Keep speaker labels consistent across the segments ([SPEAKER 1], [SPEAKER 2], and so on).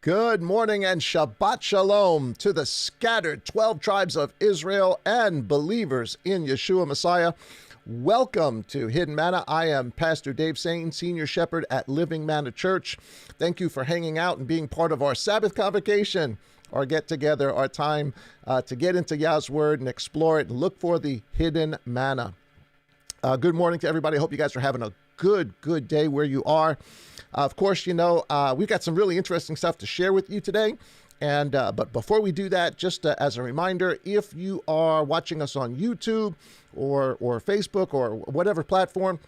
[SPEAKER 1] Good morning and Shabbat Shalom to the scattered 12 tribes of Israel and believers in Yeshua Messiah. Welcome to Hidden Manna. I am Pastor Dave Sain, Senior Shepherd at Living Manna Church. Thank you for hanging out and being part of our Sabbath convocation, our get-together, our time to get into Yah's Word and explore it and look for the hidden manna. Good morning to everybody. I hope you guys are having a good day where you are. Of course, you know, we've got some really interesting stuff to share with you today. And but before we do that, just as a reminder, if you are watching us on YouTube or Facebook or whatever platform,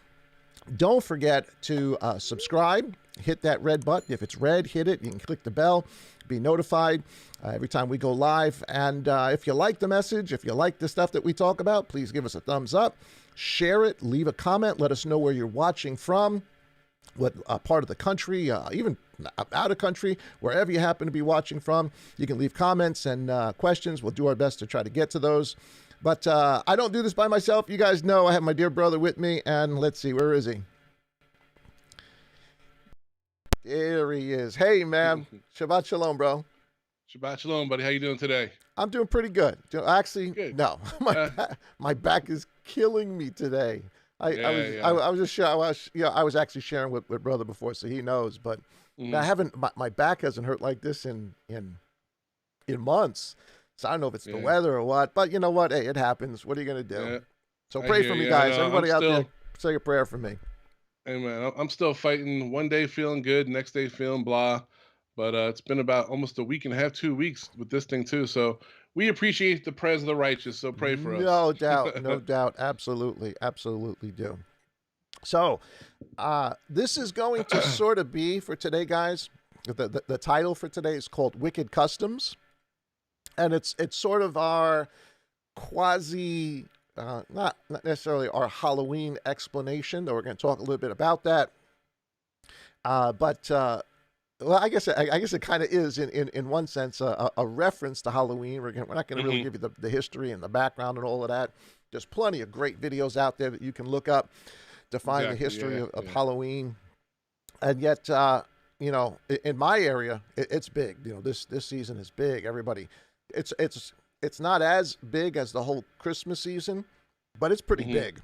[SPEAKER 1] don't forget to subscribe. Hit that red button. If it's red, hit it. You can click the bell, be notified every time we go live. And if you like the message, if you like the stuff that we talk about, please give us a thumbs up, share it, leave a comment, let us know where you're watching from, what part of the country, even out of country, wherever you happen to be watching from. You can leave comments and questions. We'll do our best to try to get to those. But I don't do this by myself. You guys know I have my dear brother with me, and let's see, where is he? There he is. Hey, man. Shabbat Shalom, bro.
[SPEAKER 2] Shabbat Shalom, buddy. How you doing today?
[SPEAKER 1] I'm doing pretty good. Actually,
[SPEAKER 2] Good.
[SPEAKER 1] no, my back is killing me today. I was actually sharing with brother before, so he knows. But I haven't. My back hasn't hurt like this in months. So I don't know if it's the weather or what. But you know what? Hey, it happens. What are you gonna do?
[SPEAKER 2] Yeah.
[SPEAKER 1] So pray for me, guys. Everybody out there, say a prayer for me.
[SPEAKER 2] Hey, man, I'm still fighting. One day feeling good, next day feeling blah. But it's been about almost a week and a half, 2 weeks with this thing too. So we appreciate the prayers of the righteous. So pray for us.
[SPEAKER 1] No doubt, no doubt. Absolutely do. So this is going to sort of be for today, guys. The title for today is called Wicked Customs. And it's sort of our quasi, not necessarily our Halloween explanation, though we're going to talk a little bit about that. Well, I guess it kind of is in one sense a reference to Halloween. We're not going to really give you the history and the background and all of that. There's plenty of great videos out there that you can look up to find the history of Halloween. And yet, you know, in my area, it's big. You know, this season is big. Everybody, it's not as big as the whole Christmas season, but it's pretty big.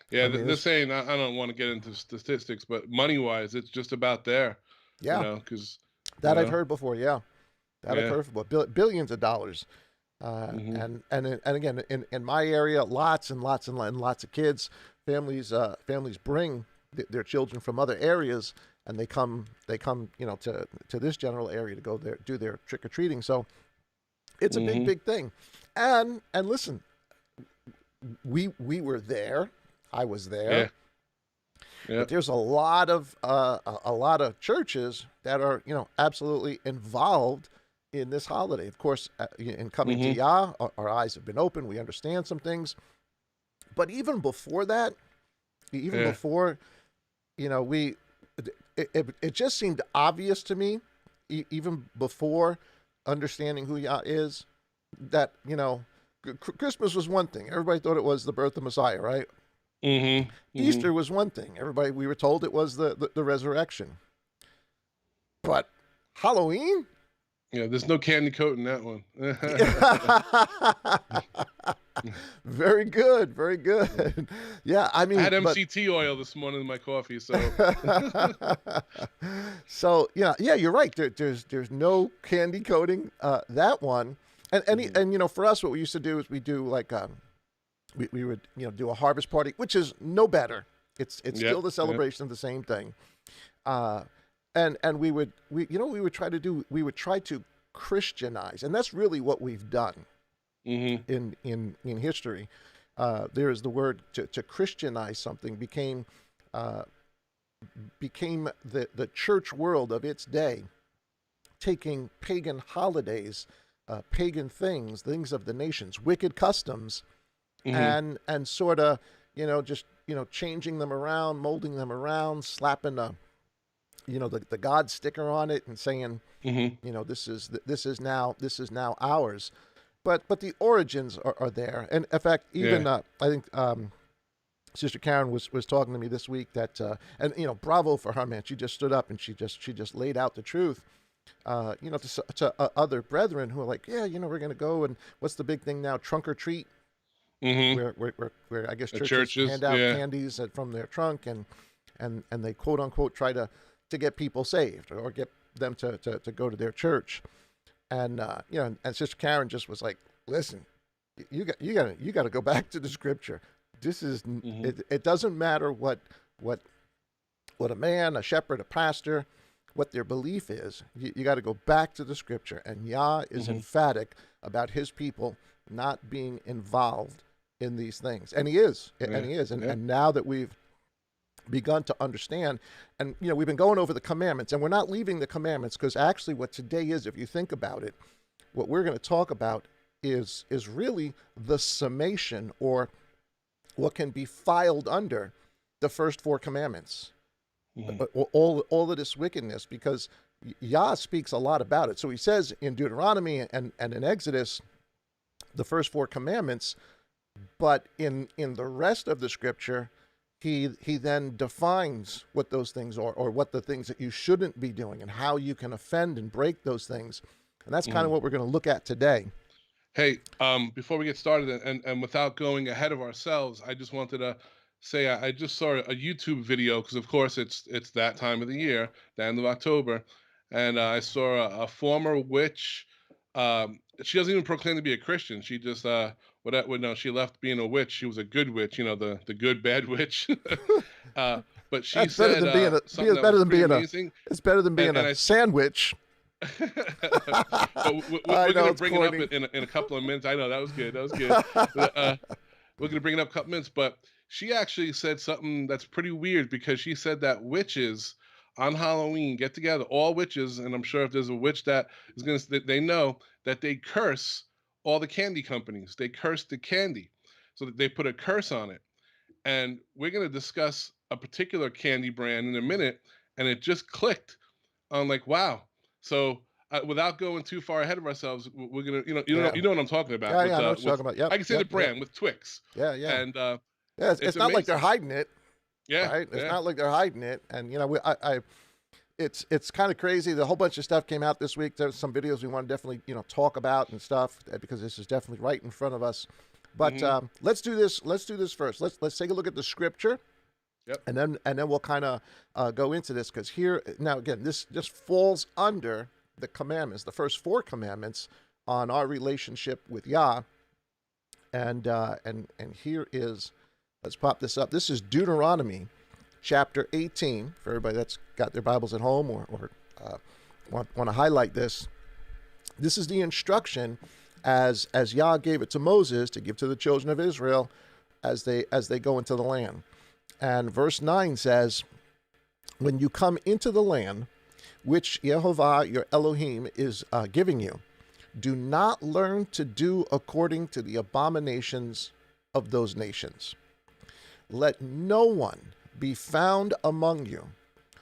[SPEAKER 2] Yeah, I mean, they're saying, I don't want to get into statistics, but money-wise, it's just about there.
[SPEAKER 1] Yeah,
[SPEAKER 2] you know, because
[SPEAKER 1] I've heard before. Yeah, I've heard before. Billions of dollars, and again, in my area, lots and lots of kids, families bring their children from other areas, and they come, you know, to this general area to go there, do their trick or treating. So it's a big thing, and listen, we were there. I was there.
[SPEAKER 2] Yeah.
[SPEAKER 1] But there's a lot of churches that are, you know, absolutely involved in this holiday. Of course, in coming to Yah, our eyes have been opened. We understand some things, but even before that, before, you know, it just seemed obvious to me, even before understanding who Yah is, that, you know, Christmas was one thing. Everybody thought it was the birth of Messiah, right? Easter was one thing. We were told it was the resurrection. But Halloween?
[SPEAKER 2] Yeah, there's no candy coat in that one.
[SPEAKER 1] Very good. Yeah, I mean,
[SPEAKER 2] I had MCT oil this morning in my coffee, so.
[SPEAKER 1] So yeah, you're right. There's no candy coating that one, and you know, for us, what we used to do is we do like we would, you know, do a harvest party, which is no better. It's still the celebration of the same thing. And we would try to Christianize, and that's really what we've done in history. There is the word to Christianize something became the church world of its day, taking pagan holidays, pagan things of the nations, wicked customs, and sort of, you know, just, you know, changing them around, molding them around, slapping the God sticker on it and saying, you know, this is now ours. But the origins are there. And in fact, even I think Sister Karen was talking to me this week that and you know, bravo for her, man. She just stood up and she just laid out the truth to other brethren who are like, yeah, we're going to go, and what's the big thing now? Trunk or treat,
[SPEAKER 2] Mm-hmm.
[SPEAKER 1] where I guess
[SPEAKER 2] At
[SPEAKER 1] churches
[SPEAKER 2] churches,
[SPEAKER 1] hand out
[SPEAKER 2] yeah.
[SPEAKER 1] candies from their trunk, and they quote unquote try to get people saved or get them to go to their church. And and Sister Karen just was like, listen, you got to go back to the scripture. This is
[SPEAKER 2] Mm-hmm.
[SPEAKER 1] it doesn't matter what a man, a shepherd, a pastor, what their belief is. You got to go back to the scripture. And Yah is
[SPEAKER 2] Mm-hmm.
[SPEAKER 1] emphatic about his people not being involved in these things. And he is. And
[SPEAKER 2] Yeah.
[SPEAKER 1] he is.
[SPEAKER 2] Yeah.
[SPEAKER 1] And now that we've begun to understand, and we've been going over the commandments, and we're not leaving the commandments, because actually what today is, if you think about it, what we're going to talk about is really the summation, or what can be filed under the first four commandments.
[SPEAKER 2] Mm-hmm.
[SPEAKER 1] All of this wickedness, because Yah speaks a lot about it. So he says in Deuteronomy and in Exodus, the first four commandments, but in the rest of the scripture, he then defines what those things are, or what the things that you shouldn't be doing, and how you can offend and break those things. And that's kind
[SPEAKER 2] Mm-hmm.
[SPEAKER 1] of what we're going to look at today.
[SPEAKER 2] Hey, before we get started, and without going ahead of ourselves, I just wanted to say I just saw a YouTube video, because of course it's that time of the year, the end of October, and I saw a former witch. She doesn't even proclaim to be a Christian. She just no, she left being a witch. She was a good witch, the good bad witch. uh, but she
[SPEAKER 1] That's better
[SPEAKER 2] said
[SPEAKER 1] than being
[SPEAKER 2] something that
[SPEAKER 1] better
[SPEAKER 2] was
[SPEAKER 1] than
[SPEAKER 2] pretty
[SPEAKER 1] being a
[SPEAKER 2] amazing,
[SPEAKER 1] it's better than being
[SPEAKER 2] and
[SPEAKER 1] a
[SPEAKER 2] I
[SPEAKER 1] sandwich.
[SPEAKER 2] but
[SPEAKER 1] I
[SPEAKER 2] we're
[SPEAKER 1] know
[SPEAKER 2] gonna
[SPEAKER 1] it's
[SPEAKER 2] bring it up
[SPEAKER 1] corny.
[SPEAKER 2] in a couple of minutes. I know that was good. That was good. We're gonna bring it up a couple minutes. But she actually said something that's pretty weird, because she said that witches on Halloween get together, all witches, and I'm sure if there's a witch that is gonna, they know that they curse all the candy companies. They curse the candy, so that they put a curse on it. And we're gonna discuss a particular candy brand in a minute, and it just clicked. I'm like, wow. So without going too far ahead of ourselves, we're gonna,
[SPEAKER 1] Yeah,
[SPEAKER 2] you know what I'm talking about
[SPEAKER 1] yeah, I know what you're
[SPEAKER 2] with
[SPEAKER 1] talking about. Yep,
[SPEAKER 2] I can say the
[SPEAKER 1] yep, yep.
[SPEAKER 2] brand with Twix,
[SPEAKER 1] Yeah, yeah,
[SPEAKER 2] and
[SPEAKER 1] yeah.
[SPEAKER 2] it's
[SPEAKER 1] It's not like they're
[SPEAKER 2] amazing.
[SPEAKER 1] hiding it,
[SPEAKER 2] Yeah,
[SPEAKER 1] right? It's
[SPEAKER 2] yeah.
[SPEAKER 1] not like they're hiding it. And it's kind of crazy. The whole bunch of stuff came out this week. There's some videos we want to definitely talk about and stuff, because this is definitely right in front of us. But
[SPEAKER 2] Hmm.
[SPEAKER 1] let's do this. Let's do this first. Let's take a look at the scripture,
[SPEAKER 2] Yep.
[SPEAKER 1] and then we'll kind of go into this, because here now again, this just falls under the commandments, the first four commandments on our relationship with Yah. And here is, let's pop this up. This is Deuteronomy chapter 18, for everybody that's got their Bibles at home, or want to highlight this. This is the instruction as Yah gave it to Moses to give to the children of Israel as they go into the land. And verse 9 says, when you come into the land which Yehovah your Elohim is giving you, do not learn to do according to the abominations of those nations. Let no one be found among you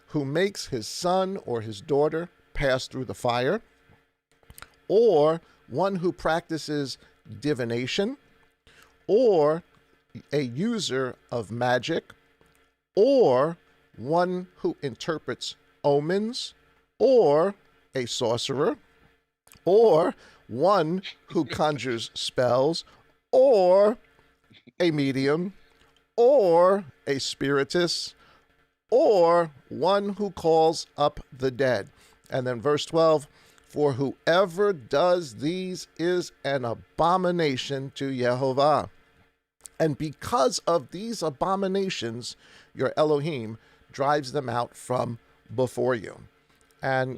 [SPEAKER 1] who makes his son or his daughter pass through the fire, or one who practices divination, or a user of magic, or one who interprets omens, or a sorcerer, or one who conjures spells, or a medium, or a spiritist, or one who calls up the dead. And then verse 12, for whoever does these is an abomination to Yehovah. And because of these abominations, your Elohim drives them out from before you. And,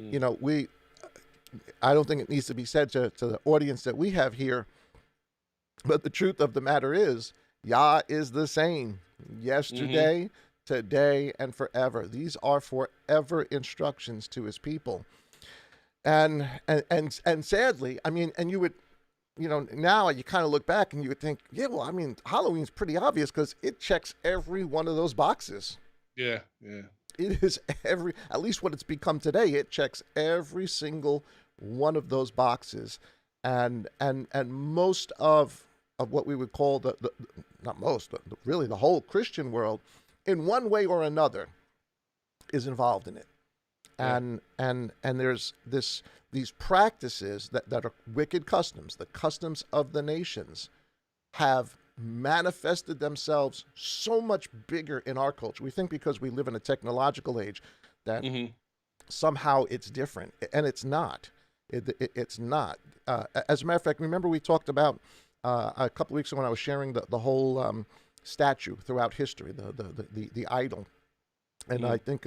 [SPEAKER 1] I don't think it needs to be said to the audience that we have here, but the truth of the matter is, Yah is the same
[SPEAKER 2] Hmm.
[SPEAKER 1] yesterday, today, and forever. These are forever instructions to his people. And sadly, I mean, and you would, now you kind of look back and you would think, yeah, well, I mean, Halloween's pretty obvious because it checks every one of those boxes.
[SPEAKER 2] Yeah, yeah.
[SPEAKER 1] It is at least what it's become today, it checks every single one of those boxes. And most of what we would call the not most, but really the whole Christian world, in one way or another, is involved in it.
[SPEAKER 2] Yeah.
[SPEAKER 1] And there's these practices that are wicked customs, the customs of the nations, have manifested themselves so much bigger in our culture. We think because we live in a technological age that
[SPEAKER 2] Hmm.
[SPEAKER 1] somehow it's different, and it's not. It's not. As a matter of fact, remember we talked about a couple of weeks ago when I was sharing the whole statue throughout history, the idol. And
[SPEAKER 2] Hmm.
[SPEAKER 1] I think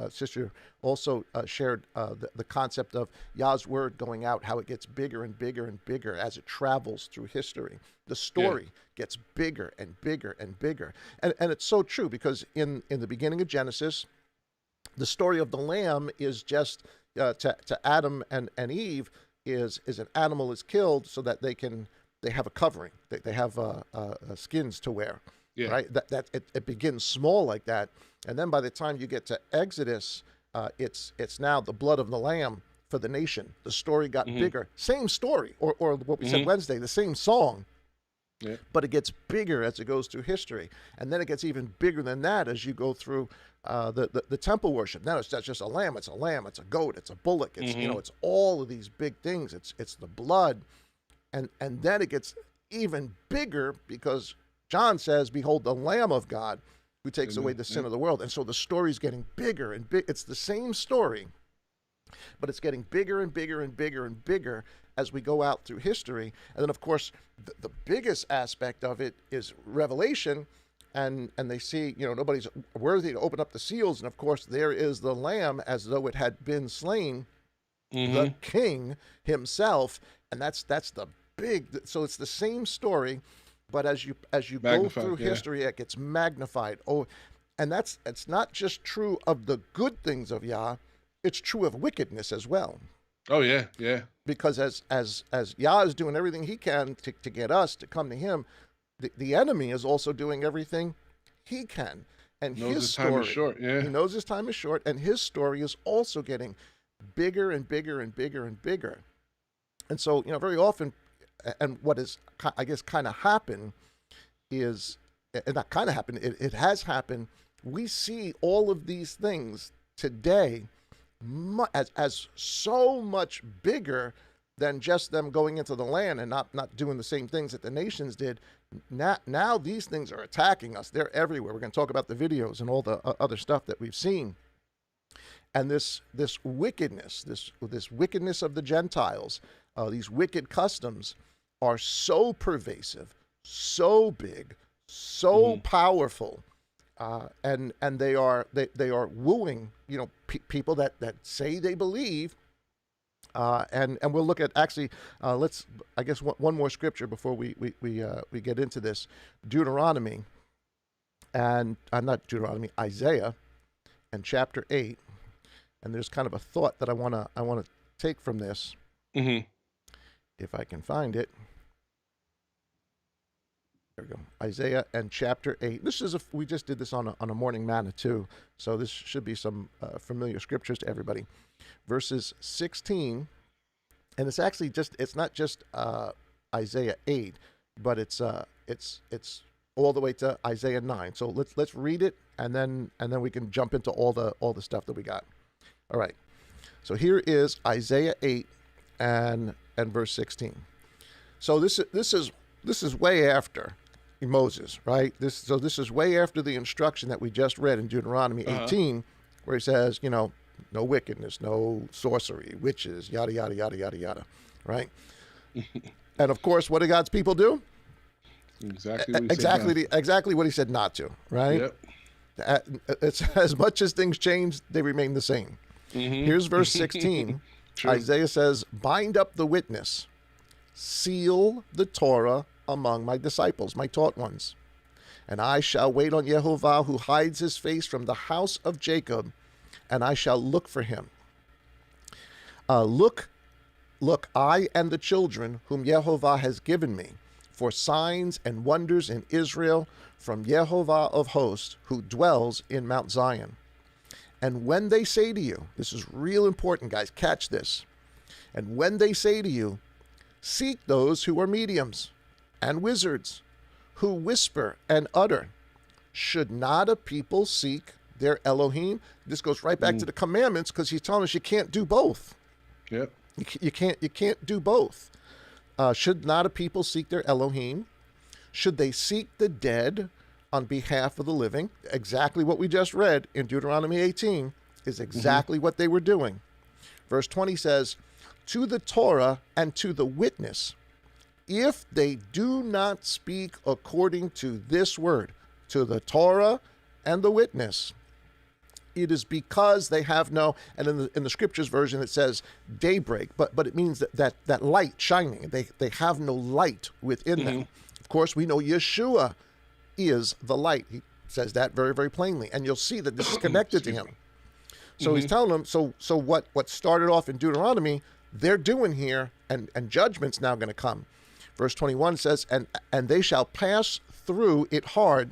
[SPEAKER 1] Sister also shared the concept of Yah's word going out, how it gets bigger and bigger and bigger as it travels through history. The
[SPEAKER 2] Yeah.
[SPEAKER 1] story gets bigger and bigger and bigger. And it's so true because in the beginning of Genesis, the story of the lamb is just to Adam and Eve is an animal is killed so that they have a covering, they have skins to wear,
[SPEAKER 2] Yeah.
[SPEAKER 1] right? It begins small like that, and then by the time you get to Exodus, it's now the blood of the lamb for the nation. The story got
[SPEAKER 2] Hmm.
[SPEAKER 1] bigger, same story, or what we said
[SPEAKER 2] Hmm.
[SPEAKER 1] Wednesday, the same song,
[SPEAKER 2] Yeah.
[SPEAKER 1] but it gets bigger as it goes through history, and then it gets even bigger than that as you go through the temple worship. Now it's not just a lamb; it's a goat, it's a bullock,
[SPEAKER 2] Hmm.
[SPEAKER 1] it's all of these big things. It's the blood, and then it gets even bigger because John says, "Behold, the Lamb of God who takes away the
[SPEAKER 2] Yeah.
[SPEAKER 1] sin of the world." And so the story's getting bigger and big. It's the same story, but it's getting bigger and bigger and bigger and bigger as we go out through history. And then, of course, the biggest aspect of it is Revelation, and they see, nobody's worthy to open up the seals, and of course, there is the Lamb as though it had been slain, the
[SPEAKER 2] Hmm.
[SPEAKER 1] King himself, and that's the big. So it's the same story, but as you go
[SPEAKER 2] Magnified.
[SPEAKER 1] through
[SPEAKER 2] Yeah.
[SPEAKER 1] history, it gets magnified. Oh, and it's not just true of the good things of Yah, it's true of wickedness as well.
[SPEAKER 2] Oh yeah. Yeah.
[SPEAKER 1] Because as Yah is doing everything he can to get us to come to him, the enemy is also doing everything he can. And
[SPEAKER 2] Knows
[SPEAKER 1] his
[SPEAKER 2] his time is
[SPEAKER 1] story,
[SPEAKER 2] short.
[SPEAKER 1] he
[SPEAKER 2] Yeah.
[SPEAKER 1] knows his time is short, and his story is also getting bigger and bigger and bigger and bigger. And so, very often, and what is, I guess, kind of happened is, and not kind of happened, it has happened. We see all of these things today as so much bigger than just them going into the land and not doing the same things that the nations did. Now these things are attacking us. They're everywhere. We're going to talk about the videos and all the other stuff that we've seen. And this wickedness, this wickedness of the Gentiles, these wicked customs, are so pervasive, so big, so
[SPEAKER 2] Hmm.
[SPEAKER 1] powerful, and they are wooing people that say they believe. And we'll look at actually let's I guess one more scripture before we get into this. Deuteronomy, and not Deuteronomy, Isaiah, and chapter 8. And there's kind of a thought that I want to take from this,
[SPEAKER 2] Hmm.
[SPEAKER 1] if I can find it. There we go. Isaiah and chapter 8. We just did this on a morning manna too, so this should be some familiar scriptures to everybody. Verses 16, and it's not just Isaiah 8, but it's all the way to Isaiah 9. So let's read it, and then we can jump into all the stuff that we got. All right. So here is Isaiah 8 and verse 16. So this is way after Moses, right? This is way after the instruction that we just read in Deuteronomy
[SPEAKER 2] Uh-huh.
[SPEAKER 1] 18, where he says, no wickedness, no sorcery, witches, yada yada yada yada yada, right? And of course, what do God's people do?
[SPEAKER 2] Exactly what he said. Not.
[SPEAKER 1] Exactly what he said not to, right?
[SPEAKER 2] Yep.
[SPEAKER 1] It's as much as things change, they remain the same.
[SPEAKER 2] Hmm.
[SPEAKER 1] Here's verse 16.
[SPEAKER 2] True.
[SPEAKER 1] Isaiah says, "Bind up the witness, seal the Torah among my disciples, my taught ones. And I shall wait on Yehovah, who hides his face from the house of Jacob, and I shall look for him. Look, I and the children whom Yehovah has given me, for signs and wonders in Israel from Yehovah of hosts, who dwells in Mount Zion. And when they say to you," this is real important, guys, catch this. "And when they say to you, seek those who are mediums and wizards, who whisper and utter, should not a people seek their Elohim. This goes right back to the commandments because he's telling us you can't do both.
[SPEAKER 2] Yep.
[SPEAKER 1] You can't do both. Should not a people seek their Elohim? Should they seek the dead on behalf of the living? Exactly what we just read in Deuteronomy 18 is exactly what they were doing. Verse 20 says, to the Torah and to the witness, if they do not speak according to this word, to the Torah and the witness, it is because they have no, and in the scriptures version it says daybreak, but it means that light shining. They have no light within them. Of course, we know Yeshua is the light. He says that very, very plainly, and you'll see that this is connected to him. So he's telling them, so what started off in Deuteronomy, they're doing here, and judgment's now going to come. Verse 21 says, and they shall pass through it hard.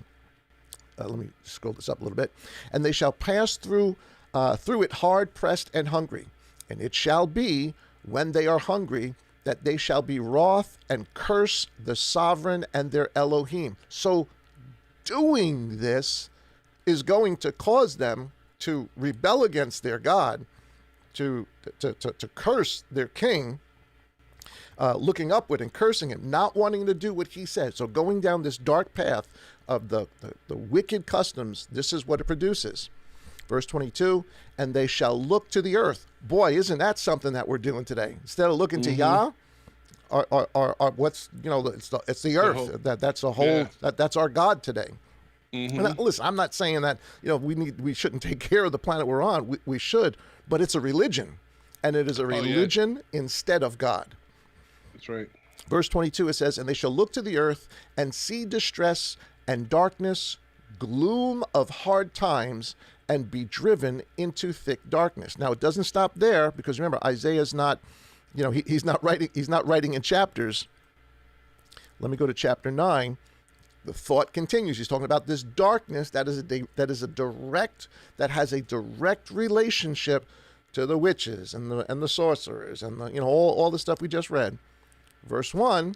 [SPEAKER 1] Let me scroll this up a little bit. And they shall pass through it hard, pressed, and hungry. And it shall be, when they are hungry, that they shall be wroth and curse the sovereign and their Elohim. So doing this is going to cause them to rebel against their God, to curse their king, looking upward and cursing him, not wanting to do what he said. So going down this dark path of the wicked customs, this is what it produces. Verse 22, and they shall look to the earth. Boy, isn't that something that we're doing today? Instead of looking to Yah, or what's, it's the earth. That's a whole, that's our God today. And listen, I'm not saying that, we shouldn't take care of the planet we're on. We should, but it's a religion, and it is a religion instead of God.
[SPEAKER 2] That's right.
[SPEAKER 1] Verse 22, it says, and they shall look to the earth and see distress and darkness, gloom of hard times, and be driven into thick darkness. Now, it doesn't stop there, because remember, Isaiah's not, he's not writing in chapters. Let me go to chapter 9. The thought continues. He's talking about this darkness that has a direct relationship to the witches and the sorcerers and all the stuff we just read. Verse 1,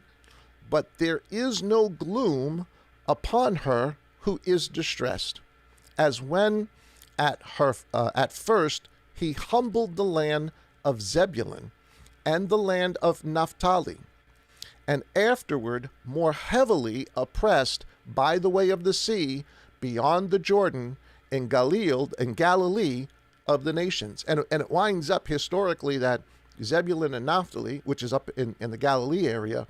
[SPEAKER 1] but there is no gloom upon her who is distressed, as when at first he humbled the land of Zebulun and the land of Naphtali, and afterward more heavily oppressed by the way of the sea beyond the Jordan in Galilee of the nations. And it winds up historically that Zebulun and Naphtali, which is up in the Galilee area,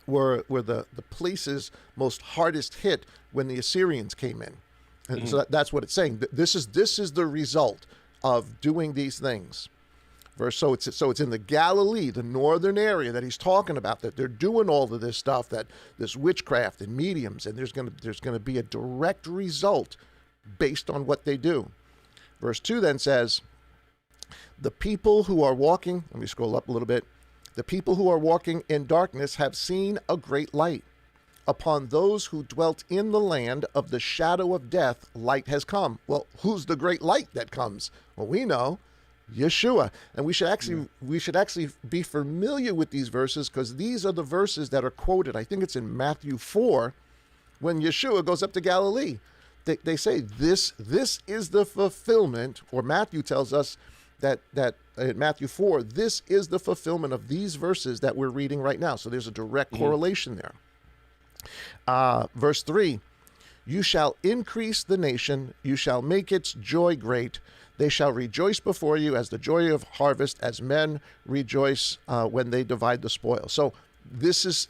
[SPEAKER 1] were the places most hardest hit when the Assyrians came in. And so that's what it's saying. This is the result of doing these things. So it's in the Galilee, the northern area that he's talking about, that they're doing all of this stuff, that this witchcraft and mediums, and there's gonna be a direct result based on what they do. Verse 2 then says, the people who are walking, let me scroll up a little bit, the people who are walking in darkness have seen a great light. Upon those who dwelt in the land of the shadow of death, light has come. Well, who's the great light that comes? Well, we know Yeshua. And we should actually be familiar with these verses, because these are the verses that are quoted. I think it's in Matthew 4 when Yeshua goes up to Galilee. They say this is the fulfillment, or Matthew tells us that in Matthew 4, this is the fulfillment of these verses that we're reading right now. So there's a direct correlation there. Verse 3, you shall increase the nation, you shall make its joy great. They shall rejoice before you as the joy of harvest, as men rejoice when they divide the spoil. So this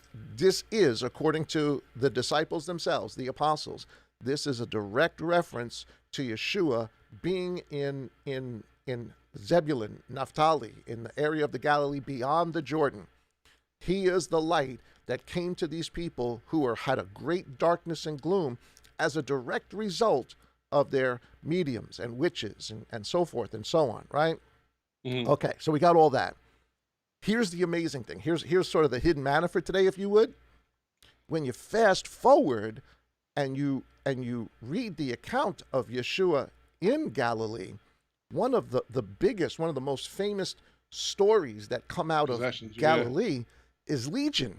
[SPEAKER 1] is according to the disciples themselves, the apostles. This is a direct reference to Yeshua being in Zebulun, Naphtali, in the area of the Galilee beyond the Jordan. He is the light that came to these people who had a great darkness and gloom as a direct result of their mediums and witches and so forth and so on, right? Okay, so we got all that. Here's the amazing thing. Here's sort of the hidden manna for today, if you would. When you fast forward and you read the account of Yeshua in Galilee, one of the biggest, one of the most famous stories that come out of Galilee is Legion.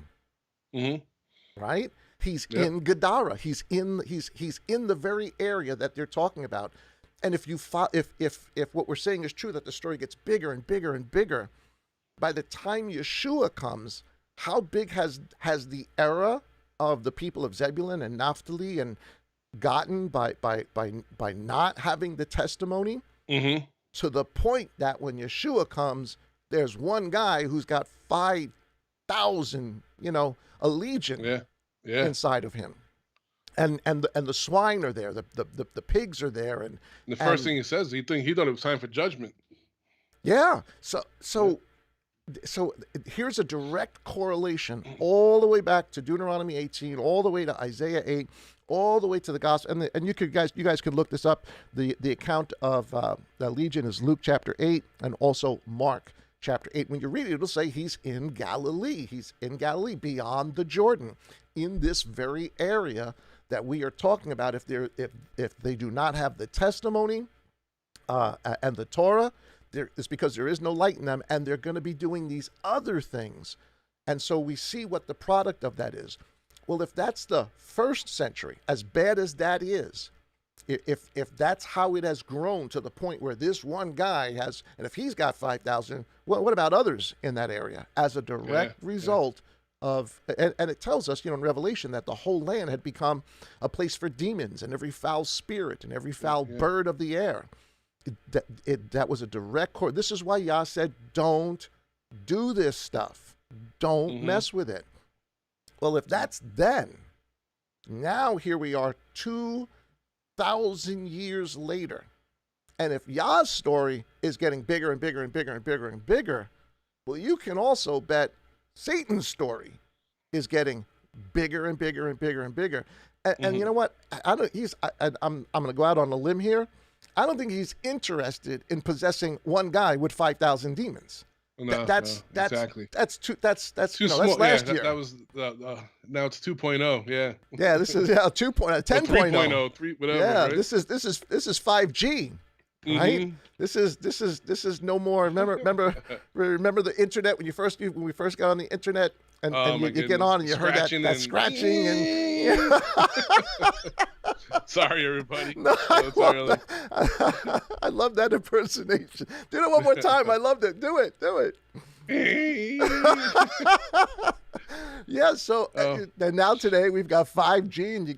[SPEAKER 1] Right? He's in Gadara. He's in the very area that they're talking about. And if if what we're saying is true, that the story gets bigger and bigger and bigger, by the time Yeshua comes, how big has the era of the people of Zebulun and Naphtali and gotten by not having the testimony, to the point that when Yeshua comes, there's one guy who's got 5,000, a legion inside of him. And the swine are there, the pigs are there, and
[SPEAKER 2] the first thing he says, he thought it was time for judgment.
[SPEAKER 1] Yeah. So here's a direct correlation all the way back to Deuteronomy 18, all the way to Isaiah 8, all the way to the gospel. And you guys could look this up. The account of the legion is Luke chapter 8 and also Mark chapter 8. When you read it, it'll say he's in Galilee. He's in Galilee beyond the Jordan, in this very area that we are talking about. If they do not have the testimony and the Torah, it's because there is no light in them, and they're going to be doing these other things. And so we see what the product of that is. Well, if that's the first century, as bad as that is, if that's how it has grown to the point where this one guy has, and if he's got 5,000, well, what about others in that area as a direct result of, and it tells us, in Revelation, that the whole land had become a place for demons and every foul spirit and every foul bird of the air. That was a direct core. This is why Yah said, don't do this stuff. Don't mess with it. Well, if that's then, now here we are 2,000 years later. And if Yah's story is getting bigger and bigger and bigger and bigger and bigger, well, you can also bet Satan's story is getting bigger and bigger and bigger and bigger. And you know what? I'm going to go out on a limb here. I don't think he's interested in possessing one guy with 5,000 demons.
[SPEAKER 2] No, exactly.
[SPEAKER 1] That's too last year.
[SPEAKER 2] That was now it's 2.0. Yeah.
[SPEAKER 1] Yeah, this is 2.0, 10.0,
[SPEAKER 2] 3.0, whatever.
[SPEAKER 1] Yeah,
[SPEAKER 2] right?
[SPEAKER 1] this is 5G. Right? This is no more. Remember the internet when we first got on the internet and you get on and you heard that scratching and
[SPEAKER 2] Sorry, everybody.
[SPEAKER 1] No, I love that impersonation. Do it one more time. I loved it. Do it. Yeah. So and now today we've got 5G, and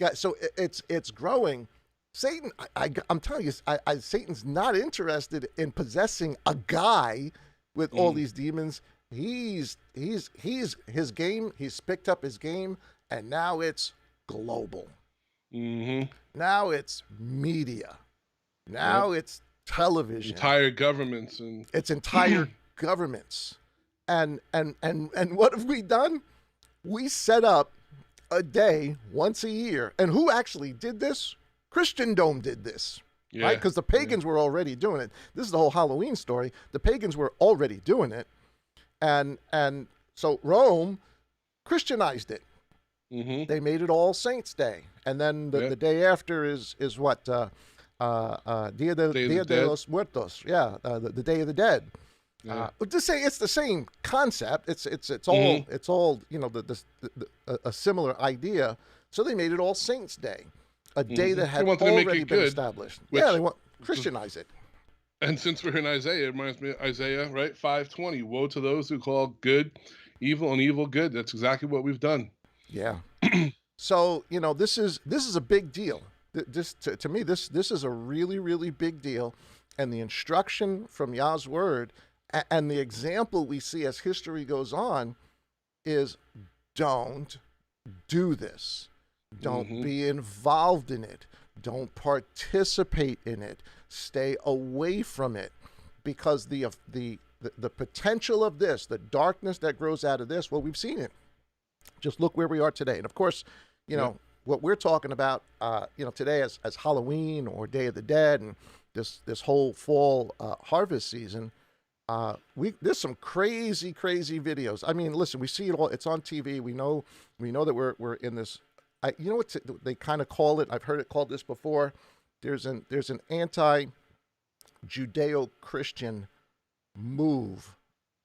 [SPEAKER 1] it's growing. Satan, I'm telling you, Satan's not interested in possessing a guy with all these demons. He's his game. He's picked up his game, and now it's global. Now it's media. Now it's television.
[SPEAKER 2] Entire governments
[SPEAKER 1] it's entire governments. And what have we done? We set up a day once a year. And who actually did this? Christendom did this. Right? Because the pagans were already doing it. This is the whole Halloween story. The pagans were already doing it. And so Rome Christianized it. They made it All Saints Day. And then the day after is what? Dia de los Muertos. Yeah, the Day of the Dead. To say it's the same concept. It's all a similar idea. So they made it All Saints Day, a day that had already been established. They want Christianize it.
[SPEAKER 2] And since we're in Isaiah, it reminds me of Isaiah, right? 5:20. Woe to those who call good evil and evil good. That's exactly what we've done.
[SPEAKER 1] Yeah. So this is a big deal. To me, this is a really, really big deal. And the instruction from Yah's word and the example we see as history goes on is don't do this. Don't be involved in it. Don't participate in it. Stay away from it, because the potential of this, the darkness that grows out of this, well, we've seen it. Just look where we are today. And of course, what we're talking about, today as Halloween or Day of the Dead and this whole fall harvest season, there's some crazy videos. I mean, listen, we see it all. It's on TV. We know that we're in this. You know what they kind of call it? I've heard it called this before. There's an anti-Judeo-Christian move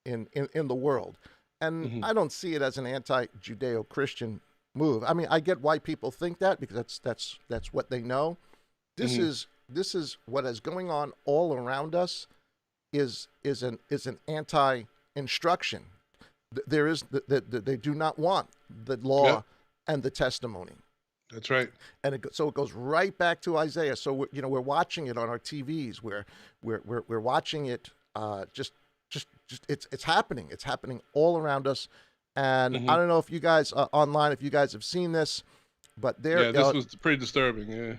[SPEAKER 1] in the world. And I don't see it as an anti-Judeo-Christian move. I mean, I get why people think that, because that's what they know. This what is going on all around us is an anti-instruction. There is they do not want the
[SPEAKER 2] Yep,
[SPEAKER 1] law and the testimony.
[SPEAKER 2] that's right.
[SPEAKER 1] And so it goes right back to Isaiah. So we're watching it on our TVs. We're watching it. Just it's happening. It's happening all around us. And
[SPEAKER 2] Hmm.
[SPEAKER 1] I don't know if you guys online, if you guys have seen this, but
[SPEAKER 2] Yeah, this was pretty disturbing. Yeah.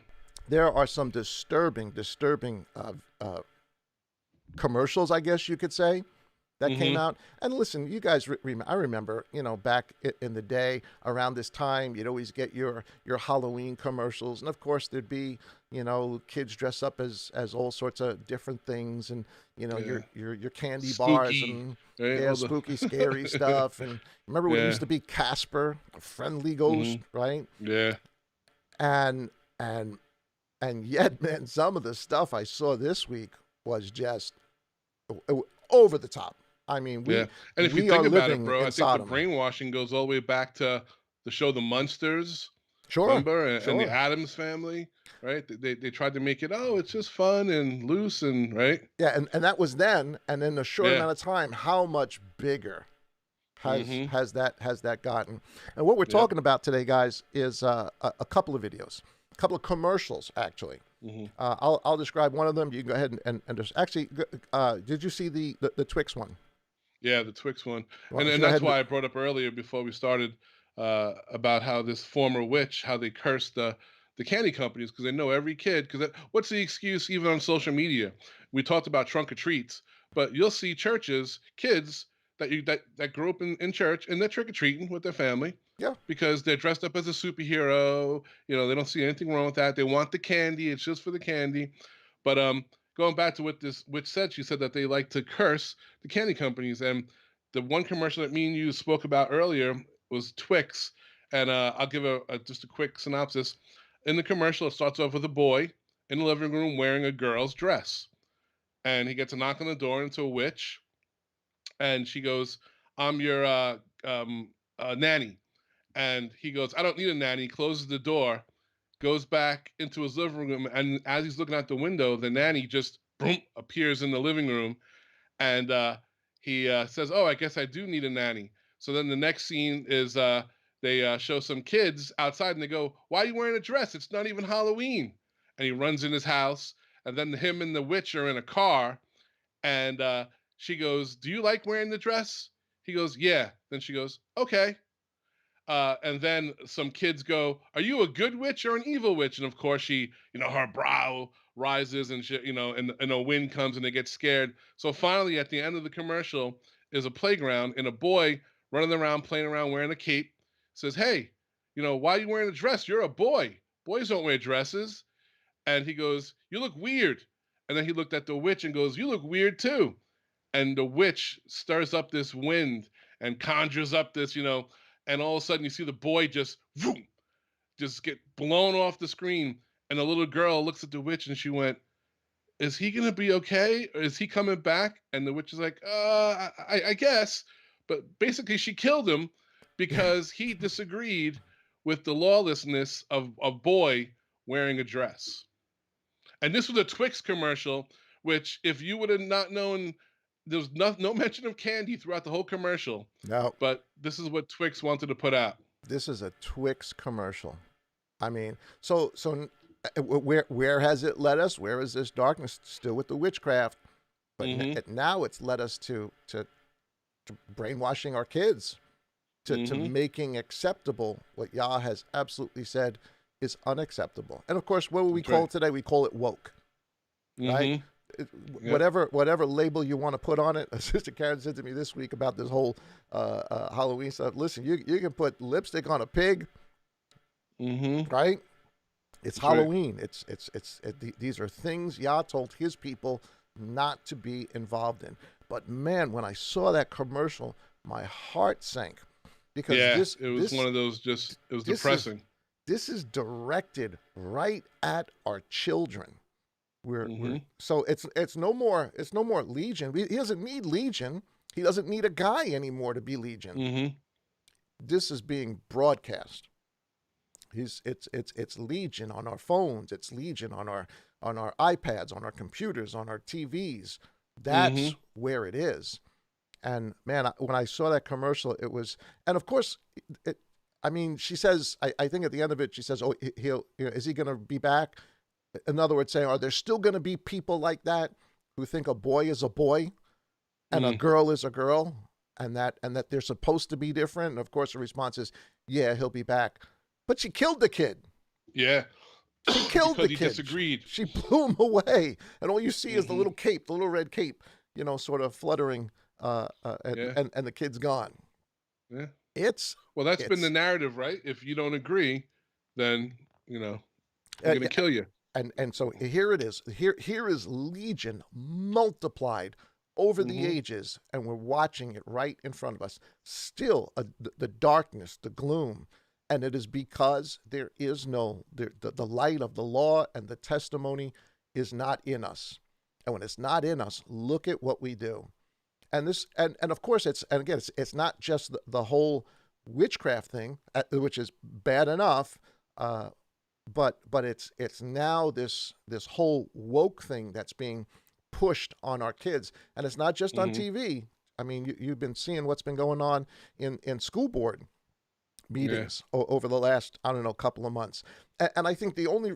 [SPEAKER 1] there are some disturbing commercials, I guess you could say, that came
[SPEAKER 2] Hmm.
[SPEAKER 1] out. And listen, you guys, I remember, back in the day around this time, you'd always get your Halloween commercials, and of course there'd be kids dress up as all sorts of different things, and
[SPEAKER 2] Yeah.
[SPEAKER 1] your candy bars
[SPEAKER 2] Spooky,
[SPEAKER 1] and
[SPEAKER 2] right?
[SPEAKER 1] yeah,
[SPEAKER 2] All the
[SPEAKER 1] spooky, scary stuff. And remember when it
[SPEAKER 2] yeah.
[SPEAKER 1] used to be Casper, a friendly
[SPEAKER 2] Hmm.
[SPEAKER 1] ghost, right?
[SPEAKER 2] Yeah.
[SPEAKER 1] And and and yet, man, some of the stuff I saw this week was just over the top. I mean,
[SPEAKER 2] Yeah. And if you
[SPEAKER 1] we are
[SPEAKER 2] think about it,
[SPEAKER 1] living
[SPEAKER 2] bro,
[SPEAKER 1] in
[SPEAKER 2] I think the
[SPEAKER 1] Sodom.
[SPEAKER 2] brainwashing goes all the way back to the show The Munsters,
[SPEAKER 1] Sure,
[SPEAKER 2] remember? And the
[SPEAKER 1] sure.
[SPEAKER 2] Addams family, right? They tried to make it, oh, it's just fun and loose and right?
[SPEAKER 1] Yeah, and that was then, and in a short
[SPEAKER 2] Yeah.
[SPEAKER 1] amount of time, how much bigger has
[SPEAKER 2] Hmm.
[SPEAKER 1] has that gotten? And what we're
[SPEAKER 2] Yep.
[SPEAKER 1] talking about today, guys, is a couple of videos, a couple of commercials, actually.
[SPEAKER 2] Hmm.
[SPEAKER 1] I'll describe one of them. You can go ahead and just actually. Did you see the Twix one?
[SPEAKER 2] Yeah, the Twix one.
[SPEAKER 1] Why
[SPEAKER 2] And
[SPEAKER 1] don't you
[SPEAKER 2] and
[SPEAKER 1] go
[SPEAKER 2] that's
[SPEAKER 1] ahead and
[SPEAKER 2] why I brought up earlier before we started about how this former witch, how they cursed the candy companies because they know every kid. Because what's the excuse even on social media? We talked about trunk or treats, but you'll see churches, kids that grew up in church and they're trick or treating with their family
[SPEAKER 1] yeah.
[SPEAKER 2] because they're dressed up as a superhero. They don't see anything wrong with that. They want the candy. It's just for the candy. But going back to what this witch said, she said that they like to curse the candy companies. And the one commercial that me and you spoke about earlier was Twix. And I'll give just a quick synopsis. In the commercial, it starts off with a boy in the living room wearing a girl's dress. And he gets a knock on the door into a witch. And she goes, I'm your nanny. And he goes, I don't need a nanny. Closes the door, goes back into his living room. And as he's looking out the window, the nanny just boom, appears in the living room and he says, "Oh, I guess I do need a nanny." So then the next scene is they show some kids outside, and they go, "Why are you wearing a dress? It's not even Halloween." And he runs in his house, and then him and the witch are in a car, and she goes, "Do you like wearing the dress?" He goes, "Yeah." Then she goes, "Okay." And then some kids go, "Are you a good witch or an evil witch?" And of course, her brow rises, and and a wind comes, and they get scared. So finally, at the end of the commercial, is a playground, and a boy running around, playing around, wearing a cape, says, "Hey, why are you wearing a dress? You're a boy. Boys don't wear dresses." And he goes, "You look weird." And then he looked at the witch and goes, "You look weird too." And the witch stirs up this wind and conjures up this, and all of a sudden you see the boy just vroom, just get blown off the screen. And the little girl looks at the witch and she went, "Is he gonna be okay? Or is he coming back?" And the witch is like, I guess. But basically she killed him because he disagreed with the lawlessness of a boy wearing a dress. And this was a Twix commercial, which if you would have not known, there was no mention of candy throughout the whole commercial.
[SPEAKER 1] No,
[SPEAKER 2] But this is what Twix wanted to put out.
[SPEAKER 1] this is a Twix commercial. I mean, so where has it led us? Where is this darkness? Still with the witchcraft, but
[SPEAKER 2] Mm-hmm.
[SPEAKER 1] now it's led us to brainwashing our kids, to
[SPEAKER 2] Mm-hmm.
[SPEAKER 1] making acceptable what Yah has absolutely said is unacceptable. And of course, what would we
[SPEAKER 2] That's
[SPEAKER 1] call
[SPEAKER 2] right.
[SPEAKER 1] it today? We call it woke, right?
[SPEAKER 2] Mm-hmm.
[SPEAKER 1] It-
[SPEAKER 2] Yep.
[SPEAKER 1] whatever label you want to put on it. Sister Karen said to me this week about this whole Halloween stuff. Listen, you can put lipstick on a pig,
[SPEAKER 2] Mm-hmm.
[SPEAKER 1] right? It's
[SPEAKER 2] That's right.
[SPEAKER 1] Halloween. These are things Yah told his people not to be involved in. But man, when I saw that commercial, my heart sank because
[SPEAKER 2] Yeah,
[SPEAKER 1] this
[SPEAKER 2] it was
[SPEAKER 1] this
[SPEAKER 2] one of those it was
[SPEAKER 1] this is
[SPEAKER 2] depressing.
[SPEAKER 1] this is directed right at our children. We're
[SPEAKER 2] Mm-hmm.
[SPEAKER 1] so it's no more Legion. He doesn't need Legion. He doesn't need a guy anymore to be Legion.
[SPEAKER 2] Mm-hmm.
[SPEAKER 1] This is being broadcast. It's Legion on our phones. It's Legion on on our iPads, on our computers, on our TVs. That's
[SPEAKER 2] Mm-hmm.
[SPEAKER 1] where it is. And man, when I saw that commercial, it was, and of course, it, I mean, she says, I think at the end of it, she says, "Oh, he'll, is he going to be back?" In other words, saying, are there still going to be people like that who think a boy is a boy and a
[SPEAKER 2] Mm.
[SPEAKER 1] girl is a girl, and that they're supposed to be different? And of course, the response is, yeah, he'll be back. But she killed the kid.
[SPEAKER 2] Yeah.
[SPEAKER 1] She killed
[SPEAKER 2] Because
[SPEAKER 1] the
[SPEAKER 2] he
[SPEAKER 1] kid.
[SPEAKER 2] disagreed.
[SPEAKER 1] She blew him away, and all you see is the
[SPEAKER 2] Mm-hmm.
[SPEAKER 1] little cape, the little red cape, sort of fluttering,
[SPEAKER 2] Yeah.
[SPEAKER 1] and the kid's gone.
[SPEAKER 2] Yeah.
[SPEAKER 1] It's
[SPEAKER 2] Well, that's been the
[SPEAKER 1] it's
[SPEAKER 2] narrative, right? If you don't agree, then we're
[SPEAKER 1] uh,
[SPEAKER 2] gonna kill you.
[SPEAKER 1] and so here it is. Here is Legion multiplied over the
[SPEAKER 2] Mm-hmm.
[SPEAKER 1] ages, and we're watching it right in front of us. Still, the darkness, the gloom, and it is because there is no the light of the law and the testimony is not in us. And when it's not in us, look at what we do. And this and of course and again it's not just the whole witchcraft thing, which is bad enough. Uh, but it's now this whole woke thing that's being pushed on our kids, and it's not just on
[SPEAKER 2] Mm-hmm.
[SPEAKER 1] TV. I mean, you've been seeing what's been going on in school board
[SPEAKER 2] Yeah.
[SPEAKER 1] meetings over the last, I don't know, couple of months. And I think the only,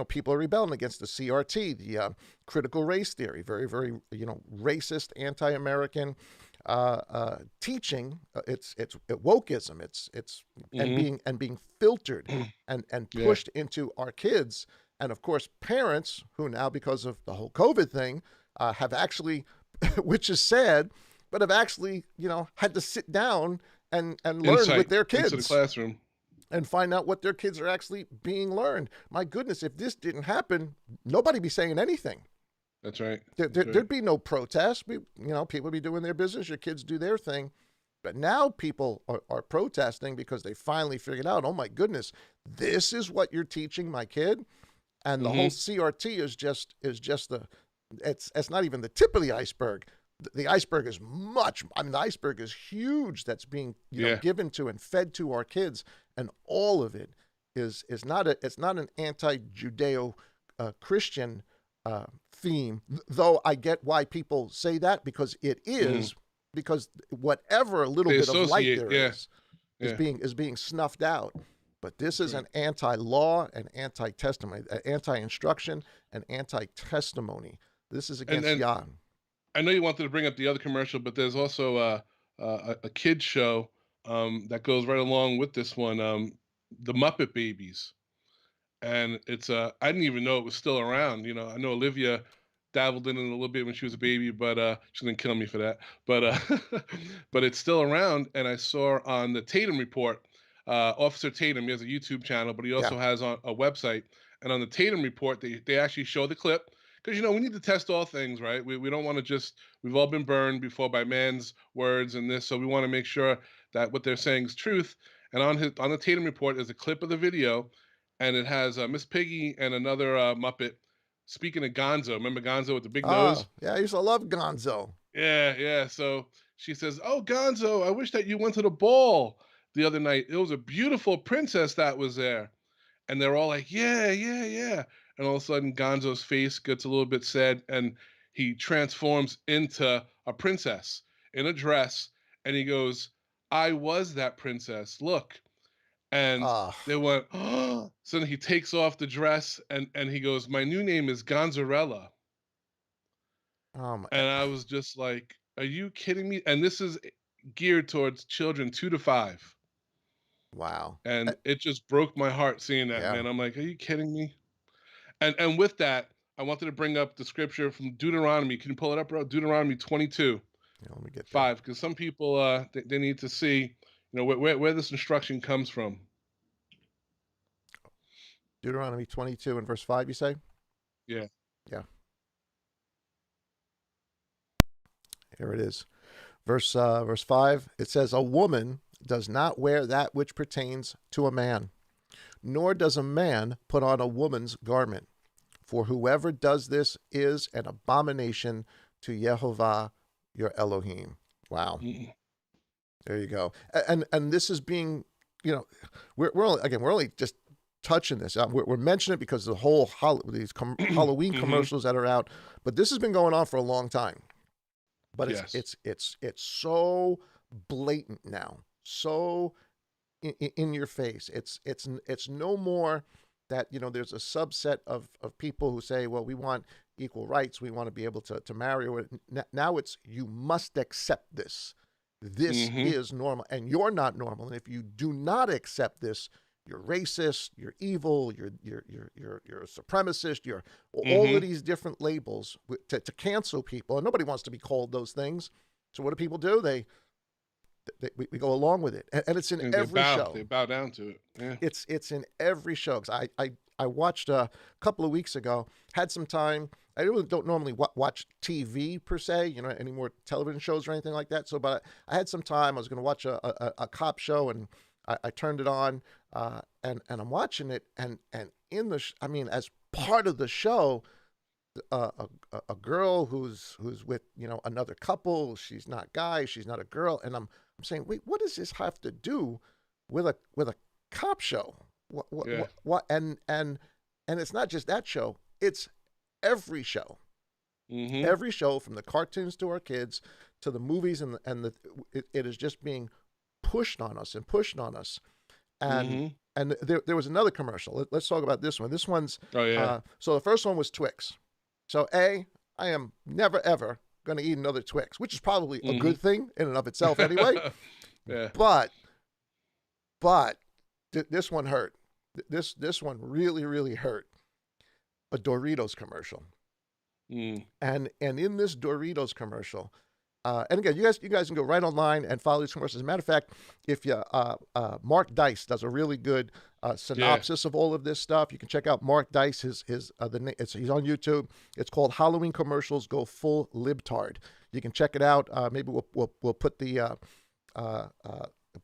[SPEAKER 1] people are rebelling against the CRT, the critical race theory, very, very, racist, anti-American teaching. It's wokeism. It's
[SPEAKER 2] Mm-hmm.
[SPEAKER 1] and being filtered and
[SPEAKER 2] Yeah.
[SPEAKER 1] pushed into our kids. And of course, parents who now, because of the whole COVID thing, have actually, which is sad, but have actually, had to sit down and learn with
[SPEAKER 2] Insight
[SPEAKER 1] their
[SPEAKER 2] into the
[SPEAKER 1] kids
[SPEAKER 2] classroom.
[SPEAKER 1] and find out what their kids are actually being learned. My goodness, if this didn't happen, nobody be saying anything.
[SPEAKER 2] That's right. That's right.
[SPEAKER 1] There'd be no protest. People would be doing their business. Your kids do their thing. But now people are protesting because they finally figured out, oh my goodness, this is what you're teaching my kid. And the whole
[SPEAKER 2] Mm-hmm.
[SPEAKER 1] CRT is just it's not even the tip of the iceberg. The iceberg is much. I mean, the iceberg is huge. That's being
[SPEAKER 2] Yeah.
[SPEAKER 1] given to and fed to our kids, and all of it is not it's not an anti-Judeo Christian theme. Though I get why people say that, because it
[SPEAKER 2] Mm-hmm.
[SPEAKER 1] is, because whatever little
[SPEAKER 2] They
[SPEAKER 1] bit of light
[SPEAKER 2] associate.
[SPEAKER 1] there
[SPEAKER 2] Yeah.
[SPEAKER 1] is
[SPEAKER 2] Yeah.
[SPEAKER 1] being snuffed out. But this
[SPEAKER 2] That's
[SPEAKER 1] is
[SPEAKER 2] right.
[SPEAKER 1] an anti-law, an anti-testimony, anti-instruction, an anti-testimony. This is
[SPEAKER 2] And
[SPEAKER 1] against
[SPEAKER 2] and
[SPEAKER 1] Yah.
[SPEAKER 2] I know you wanted to bring up the other commercial, but there's also a kid show that goes right along with this one, the Muppet Babies, and it's I didn't even know it was still around. I know Olivia dabbled in it a little bit when she was a baby, but she's gonna kill me for that. But but it's still around, and I saw on the Tatum Report, Officer Tatum. He has a YouTube channel, but he
[SPEAKER 1] Yeah.
[SPEAKER 2] also has on a website. And on the Tatum Report, they actually show the clip because we need to test all things, right? We don't want to just we've all been burned before by man's words and this, so we want to make sure that what they're saying is truth. And on the Tatum Report is a clip of the video, and it has Miss Piggy and another Muppet speaking of Gonzo. Remember Gonzo with the big
[SPEAKER 1] Oh,
[SPEAKER 2] nose?
[SPEAKER 1] yeah, I used to love Gonzo.
[SPEAKER 2] Yeah, yeah. So she says, "Oh, Gonzo, I wish that you went to the ball the other night. It was a beautiful princess that was there." And they're all like, "Yeah, yeah, yeah." And all of a sudden, Gonzo's face gets a little bit sad, and he transforms into a princess in a dress, and he goes, "I was that princess. Look." And
[SPEAKER 1] Ah,
[SPEAKER 2] they went, "Oh!" So then he takes off the dress, and he goes, "My new name is Gonzarella."
[SPEAKER 1] oh my,
[SPEAKER 2] And I was just like, "Are you kidding me?" And this is geared towards children 2 to 5.
[SPEAKER 1] wow.
[SPEAKER 2] And it just broke my heart seeing that,
[SPEAKER 1] Yeah.
[SPEAKER 2] man. I'm like, "Are you kidding me?" And with that, I wanted to bring up the scripture from Deuteronomy. Can you pull it up, bro? Deuteronomy 22,
[SPEAKER 1] Yeah, let me get there.
[SPEAKER 2] 5, because some people they need to see, where this instruction comes from.
[SPEAKER 1] Deuteronomy 22 and verse 5, you say?
[SPEAKER 2] Yeah.
[SPEAKER 1] Yeah, here it is. Verse 5, it says, "A woman does not wear that which pertains to a man, nor does a man put on a woman's garment. For whoever does this is an abomination to Yehovah your Elohim." Wow.
[SPEAKER 2] Mm-mm.
[SPEAKER 1] There you go. And this is being, we're only just touching this. We're mentioning it because the whole Halloween
[SPEAKER 2] Hmm.
[SPEAKER 1] commercials that are out, but this has been going on for a long time. But
[SPEAKER 2] Yes.
[SPEAKER 1] it's so blatant now, so in your face. It's no more that there's a subset of people who say, well, we want equal rights, we want to be able to marry. Now it's you must accept this. This
[SPEAKER 2] Hmm.
[SPEAKER 1] is normal, and you're not normal. And if you do not accept this, you're racist, you're evil, you're a supremacist, you're all of
[SPEAKER 2] Hmm.
[SPEAKER 1] these different labels to cancel people. And nobody wants to be called those things. So what do people do? We go along with it, and it's in
[SPEAKER 2] And
[SPEAKER 1] every show.
[SPEAKER 2] they bow down to it. Yeah.
[SPEAKER 1] It's in every show. 'Cause I watched a couple of weeks ago. Had some time. I really don't normally watch TV per se, any more television shows or anything like that. So, but I had some time. I was going to watch a cop show, and I turned it on, and I'm watching it, and in I mean, as part of the show, a girl who's with another couple. She's not guy. She's not a girl, and I'm saying, wait, what does this have to do with a cop show?
[SPEAKER 2] Yeah.
[SPEAKER 1] What? And it's not just that show. It's every show.
[SPEAKER 2] Hmm.
[SPEAKER 1] Every show, from the cartoons to our kids to the movies, it is just being pushed on us and pushed on us. And
[SPEAKER 2] Hmm.
[SPEAKER 1] and there was another commercial. Let's talk about this one. This one's
[SPEAKER 2] Oh yeah.
[SPEAKER 1] so the first one was Twix. So I am never ever going to eat another Twix, which is probably a
[SPEAKER 2] Hmm.
[SPEAKER 1] good thing in and of itself anyway.
[SPEAKER 2] Yeah.
[SPEAKER 1] But but this one hurt. This one really hurt. A Doritos commercial,
[SPEAKER 2] Mm.
[SPEAKER 1] and in this Doritos commercial, and again, you guys can go right online and follow these commercials. As a matter of fact, if you Mark Dice does a really good
[SPEAKER 2] Yeah.
[SPEAKER 1] synopsis of all of this stuff. You can check out Mark Dice. He's on YouTube. It's called Halloween Commercials Go Full Libtard. You can check it out. Maybe we'll put the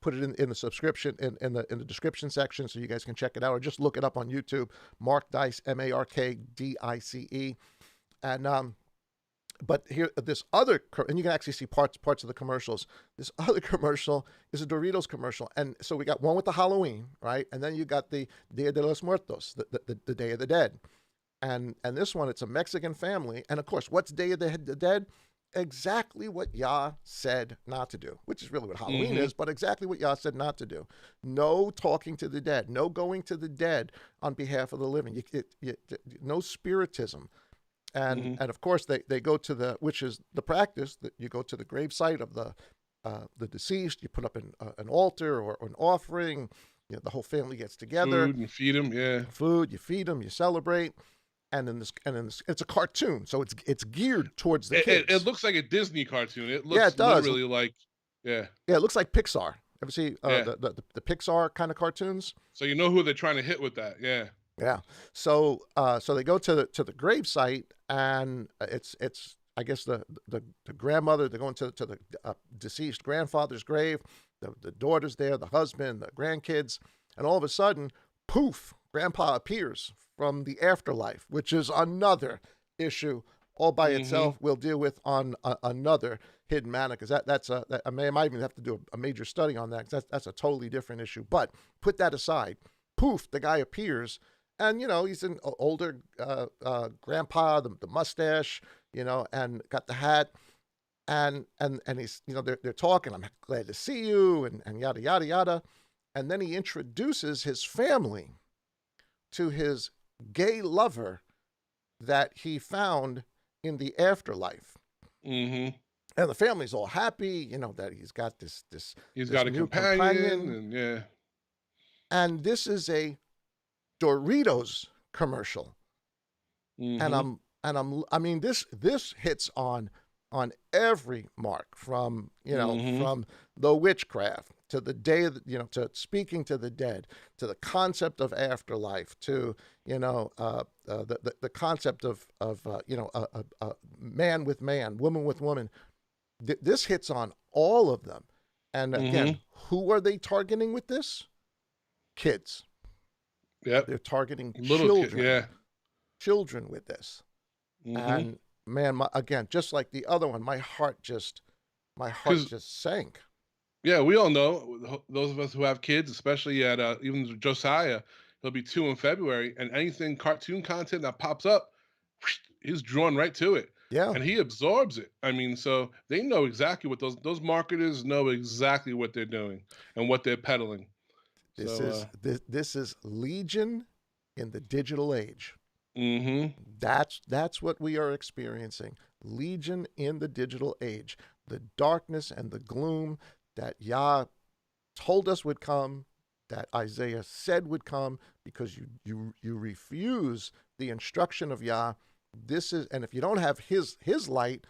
[SPEAKER 1] put it in the subscription in the description section so you guys can check it out, or just look it up on YouTube. Mark Dice, MarkDice, and but here this other and you can actually see parts of the commercials. This other commercial is a Doritos commercial, and so we got one with the Halloween, right, and then you got the Dia de los Muertos, the Day of the Dead, and this one, it's a Mexican family, and of course, what's Day of the Dead? Exactly what Yah said not to do, which is really what Halloween
[SPEAKER 2] Hmm.
[SPEAKER 1] is, but exactly what Yah said not to do. No talking to the dead, no going to the dead on behalf of the living. No spiritism.
[SPEAKER 2] Hmm.
[SPEAKER 1] And of course they go to which is the practice that you go to the gravesite of the deceased. You put up an altar or an offering. The whole family gets together.
[SPEAKER 2] Food and feed them. Yeah.
[SPEAKER 1] Food, you feed them, you celebrate. It's a cartoon, so it's geared towards the
[SPEAKER 2] It
[SPEAKER 1] kids.
[SPEAKER 2] looks like a Disney cartoon. It
[SPEAKER 1] Yeah,
[SPEAKER 2] looks
[SPEAKER 1] it does.
[SPEAKER 2] literally like, yeah,
[SPEAKER 1] Yeah, it looks like Pixar. Ever see
[SPEAKER 2] yeah.
[SPEAKER 1] the Pixar kind of cartoons?
[SPEAKER 2] So you know who they're trying to hit with that. Yeah.
[SPEAKER 1] Yeah. So they go to the gravesite, and it's I guess the grandmother. They're going to the deceased grandfather's grave. The daughter's there, the husband, the grandkids, and all of a sudden, poof! Grandpa appears from the afterlife, which is another issue all by
[SPEAKER 2] Hmm.
[SPEAKER 1] itself. We'll deal with on another Hidden Manna, because I might even have to do a major study on that, because that's a totally different issue. But put that aside. Poof! The guy appears, and he's an older grandpa, the mustache, and got the hat, and he's they're talking. I'm glad to see you, and yada yada yada, and then he introduces his family to his gay lover that he found in the afterlife,
[SPEAKER 2] Hmm.
[SPEAKER 1] and the family's all happy, that he's got
[SPEAKER 2] He's
[SPEAKER 1] this
[SPEAKER 2] got a
[SPEAKER 1] new
[SPEAKER 2] companion,
[SPEAKER 1] companion,
[SPEAKER 2] and yeah.
[SPEAKER 1] and this is a Doritos commercial. and
[SPEAKER 2] Hmm.
[SPEAKER 1] I'm I mean, this hits on every mark, from
[SPEAKER 2] Hmm.
[SPEAKER 1] from the witchcraft to the day of to speaking to the dead, to the concept of afterlife, to the concept of man with man, woman with woman. This hits on all of them, and
[SPEAKER 2] Hmm.
[SPEAKER 1] again, who are they targeting with this? Kids.
[SPEAKER 2] Yep.
[SPEAKER 1] They're targeting
[SPEAKER 2] Little kid. Yeah.
[SPEAKER 1] children with this.
[SPEAKER 2] Hmm.
[SPEAKER 1] And man, again, just like the other one, my heart
[SPEAKER 2] Because
[SPEAKER 1] just sank.
[SPEAKER 2] yeah, we all know those of us who have kids, especially at even Josiah. He'll be 2 in February, and anything cartoon content that pops up, he's drawn right to it,
[SPEAKER 1] Yeah.
[SPEAKER 2] and he absorbs it. I mean, so they know exactly what those marketers know exactly what they're doing and what they're peddling.
[SPEAKER 1] This
[SPEAKER 2] So,
[SPEAKER 1] is this is Legion in the digital age.
[SPEAKER 2] mm-hmm.
[SPEAKER 1] That's what we are experiencing. Legion in the digital age. The darkness and the gloom that Yah told us would come, that Isaiah said would come, because you refuse the instruction of Yah. This is, and if you don't have his light,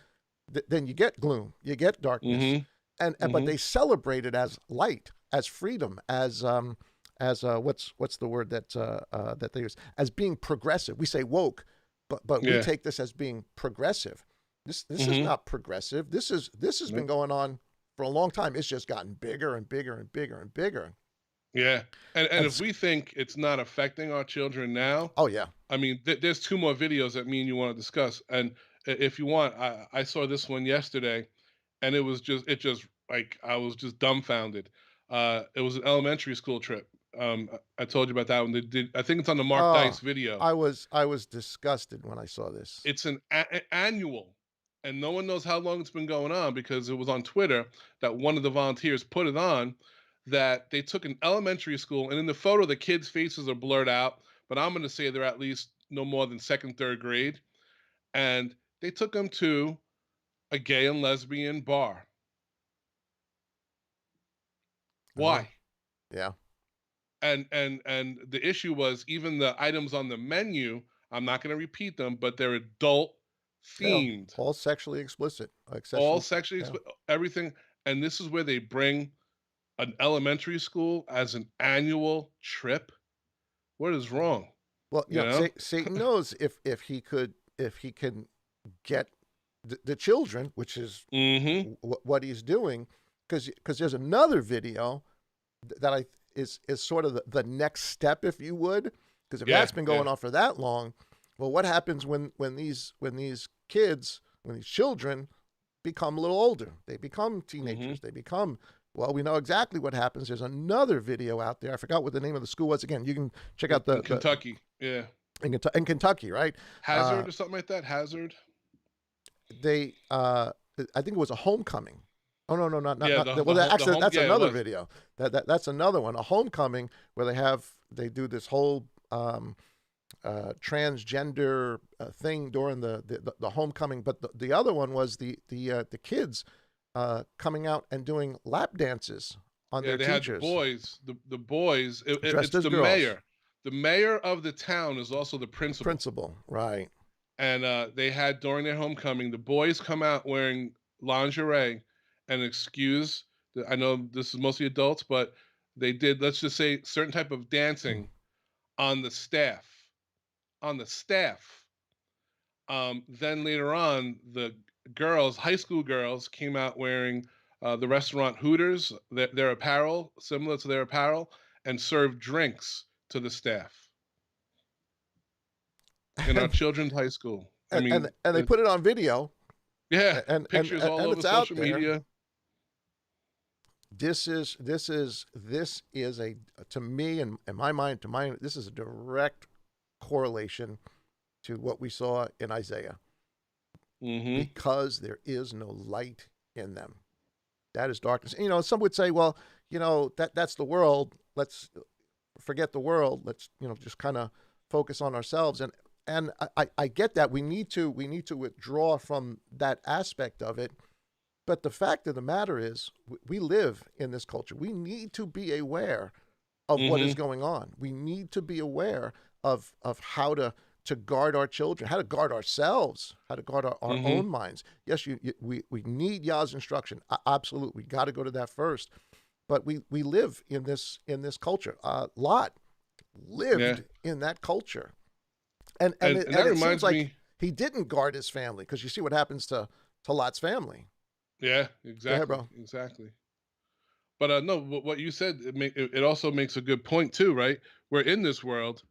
[SPEAKER 1] then you get gloom, you get darkness,
[SPEAKER 2] Mm-hmm.
[SPEAKER 1] and but
[SPEAKER 2] Mm-hmm.
[SPEAKER 1] they celebrate it as light, as freedom, as what's the word that they use, as being progressive. We say woke, but we
[SPEAKER 2] Yeah.
[SPEAKER 1] take this as being progressive. This is
[SPEAKER 2] Mm-hmm.
[SPEAKER 1] not progressive. This has been
[SPEAKER 2] Nope.
[SPEAKER 1] going on for a long time. It's just gotten bigger and bigger and bigger and bigger.
[SPEAKER 2] Yeah. And
[SPEAKER 1] And
[SPEAKER 2] if we think it's not affecting our children now,
[SPEAKER 1] oh yeah,
[SPEAKER 2] I mean, there's 2 more videos that me and you want to discuss. And if you want, I saw this one yesterday, and it just like I was just dumbfounded. It was an elementary school trip. I told you about that one. They did. I think it's on the Mark
[SPEAKER 1] oh,
[SPEAKER 2] Dice video.
[SPEAKER 1] I was disgusted when I saw this.
[SPEAKER 2] It's an annual, and no one knows how long it's been going on because it was on Twitter that one of the volunteers put it on. That they took an elementary school, and in the photo, the kids' faces are blurred out, but I'm going to say they're at least no more than second, third grade, and they took them to a gay and lesbian bar.
[SPEAKER 1] Oh
[SPEAKER 2] Why?
[SPEAKER 1] yeah,
[SPEAKER 2] And the issue was even the items on the menu. I'm not going to repeat them, but they're adult
[SPEAKER 1] yeah,
[SPEAKER 2] themed,
[SPEAKER 1] all sexually explicit, like
[SPEAKER 2] all
[SPEAKER 1] sexually.
[SPEAKER 2] sexually
[SPEAKER 1] Yeah.
[SPEAKER 2] everything. And this is where they bring an elementary school as an annual trip. What is wrong?
[SPEAKER 1] Well,
[SPEAKER 2] You know?
[SPEAKER 1] Satan knows if he can get the children, which is
[SPEAKER 2] Mm-hmm.
[SPEAKER 1] what he's doing, because there's another video that I is sort of the next step, if you would, because if
[SPEAKER 2] Yeah,
[SPEAKER 1] that's been
[SPEAKER 2] yeah.
[SPEAKER 1] going on for that long, well, what happens when these kids, when these children become a little older? They become
[SPEAKER 2] Mm-hmm.
[SPEAKER 1] teenagers. They become, well, we know exactly what happens. There's another video out there. I forgot what the name of the school was. Again, you can check out
[SPEAKER 2] In
[SPEAKER 1] the
[SPEAKER 2] Kentucky. Yeah.
[SPEAKER 1] in Kentucky, right? Uh,
[SPEAKER 2] Hazard or something like that. Hazard.
[SPEAKER 1] they I think it was a homecoming. Oh no,
[SPEAKER 2] Yeah,
[SPEAKER 1] well,
[SPEAKER 2] the
[SPEAKER 1] actually
[SPEAKER 2] home.
[SPEAKER 1] that's
[SPEAKER 2] Yeah, it
[SPEAKER 1] another
[SPEAKER 2] was.
[SPEAKER 1] video. That's another one, a homecoming, where they do this whole transgender thing during the homecoming. But the other one was the kids coming out and doing lap dances on
[SPEAKER 2] Yeah,
[SPEAKER 1] their
[SPEAKER 2] they had the
[SPEAKER 1] teachers
[SPEAKER 2] boys. The boys.
[SPEAKER 1] dressed
[SPEAKER 2] It's
[SPEAKER 1] as
[SPEAKER 2] the
[SPEAKER 1] girls.
[SPEAKER 2] mayor. The mayor of the town is also the
[SPEAKER 1] The
[SPEAKER 2] principal.
[SPEAKER 1] principal, right?
[SPEAKER 2] And they had during their homecoming, the boys come out wearing lingerie and excuse. I know this is mostly adults, but they did. Let's just say certain type of dancing on the staff. On the staff. Then later on, the girls, high school girls, came out wearing the restaurant Hooters, their apparel, similar to their apparel, and served drinks to the staff in our
[SPEAKER 1] and
[SPEAKER 2] children's high school. I mean,
[SPEAKER 1] and they put it on video,
[SPEAKER 2] yeah, pictures all
[SPEAKER 1] and
[SPEAKER 2] over
[SPEAKER 1] it's out
[SPEAKER 2] social
[SPEAKER 1] there.
[SPEAKER 2] media.
[SPEAKER 1] This is a, to me, in my mind, this is a direct correlation to what we saw in Isaiah,
[SPEAKER 2] Mm-hmm.
[SPEAKER 1] because there is no light in them. That is darkness. And, some would say, well, that's the world. Let's forget the world. Let's just kind of focus on ourselves. And I get that we need to withdraw from that aspect of it. But the fact of the matter is, we live in this culture. We need to be aware of what is
[SPEAKER 2] Mm-hmm.
[SPEAKER 1] going on. We need to be aware of how to guard our children, how to guard ourselves, how to guard our
[SPEAKER 2] Mm-hmm.
[SPEAKER 1] own minds. Yes, we need Yah's instruction. Absolutely, we got to go to that first. But we live in this culture. Lot
[SPEAKER 2] Yeah.
[SPEAKER 1] lived in that culture, and and
[SPEAKER 2] And
[SPEAKER 1] it,
[SPEAKER 2] that
[SPEAKER 1] and it seems
[SPEAKER 2] reminds
[SPEAKER 1] like
[SPEAKER 2] me.
[SPEAKER 1] he didn't guard his family, because you see what happens to Lot's family.
[SPEAKER 2] Yeah,
[SPEAKER 1] Go ahead,
[SPEAKER 2] exactly,
[SPEAKER 1] bro.
[SPEAKER 2] exactly. But no, what you said, it also makes a good point too, right? We're in this world,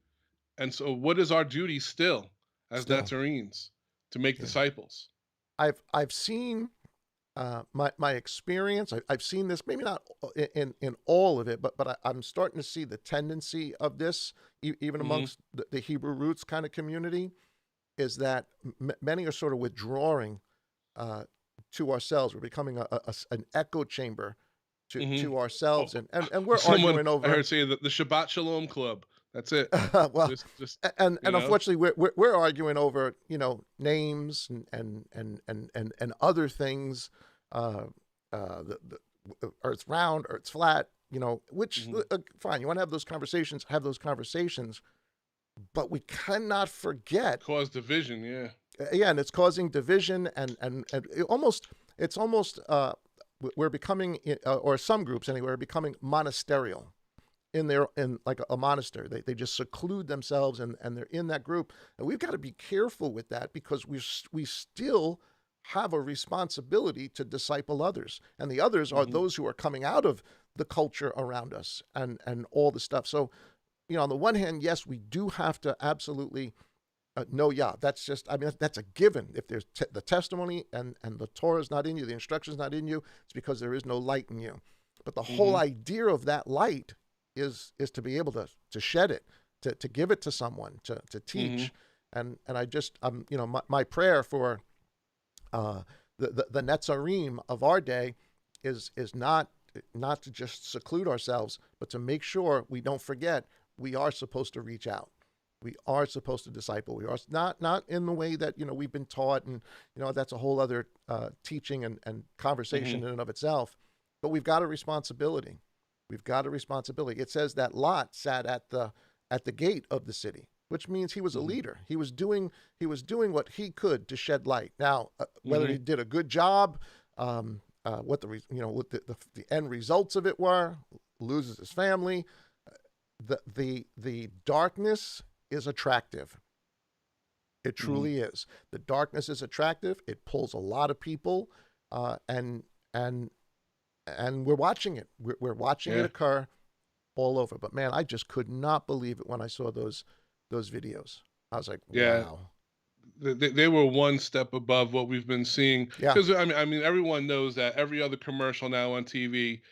[SPEAKER 2] and so what is our duty still as
[SPEAKER 1] Still,
[SPEAKER 2] Nazarenes to make
[SPEAKER 1] yeah.
[SPEAKER 2] disciples?
[SPEAKER 1] I've seen my experience, I've seen this, maybe not in all of it, but I'm starting to see the tendency of this, even
[SPEAKER 2] Hmm.
[SPEAKER 1] amongst the Hebrew roots kind of community, is that many are sort of withdrawing uh, to ourselves. We're becoming an echo chamber
[SPEAKER 2] Hmm.
[SPEAKER 1] to
[SPEAKER 2] Oh,
[SPEAKER 1] ourselves, and we're
[SPEAKER 2] someone
[SPEAKER 1] arguing
[SPEAKER 2] I
[SPEAKER 1] over.
[SPEAKER 2] heard say that the Shabbat Shalom Club. That's it.
[SPEAKER 1] Well,
[SPEAKER 2] Just you
[SPEAKER 1] and
[SPEAKER 2] know.
[SPEAKER 1] unfortunately, we're arguing over names and other things. Uh, the Earth's round, Earth's flat. Which
[SPEAKER 2] Hmm.
[SPEAKER 1] fine. You want to have those conversations, have those conversations, but we cannot forget.
[SPEAKER 2] Cause division. Yeah.
[SPEAKER 1] Yeah, and it's causing division, and it's almost we're becoming, or some groups anyway, are becoming monasterial in like a monastery. They just seclude themselves, and they're in that group. And we've got to be careful with that, because we still have a responsibility to disciple others, and the others are
[SPEAKER 2] Hmm.
[SPEAKER 1] those who are coming out of the culture around us and all the stuff. So, on the one hand, yes, we do have to absolutely know. Yeah, that's just, I mean, that's a given. If there's the testimony and the Torah is not in you, the instruction is not in you, it's because there is no light in you. But the whole
[SPEAKER 2] Hmm.
[SPEAKER 1] idea of that light is to be able to shed it, to give it to someone, to
[SPEAKER 2] Hmm.
[SPEAKER 1] teach. And I just, my prayer for uh, the Netzarim of our day is not to just seclude ourselves, but to make sure we don't forget we are supposed to reach out. We are supposed to disciple. We are not in the way that we've been taught, and that's a whole other teaching and
[SPEAKER 2] Hmm.
[SPEAKER 1] conversation in and of itself. But we've got a responsibility. We've got a responsibility. It says that Lot sat at the gate of the city, which means he was a
[SPEAKER 2] Hmm.
[SPEAKER 1] leader. He was doing what he could to shed light. Now, whether
[SPEAKER 2] Hmm.
[SPEAKER 1] he did a good job, what the end results of it were, loses his family. The darkness is attractive. It
[SPEAKER 2] Hmm.
[SPEAKER 1] truly is. The darkness is attractive. It pulls a lot of people, and and and we're watching it. We're watching it
[SPEAKER 2] Yeah.
[SPEAKER 1] occur all over. But man, I just could not believe it when I saw those videos. I was like,
[SPEAKER 2] Yeah.
[SPEAKER 1] wow.
[SPEAKER 2] They were one step above what we've been seeing.
[SPEAKER 1] Yeah,
[SPEAKER 2] Because I mean, everyone knows that every other commercial now on TV,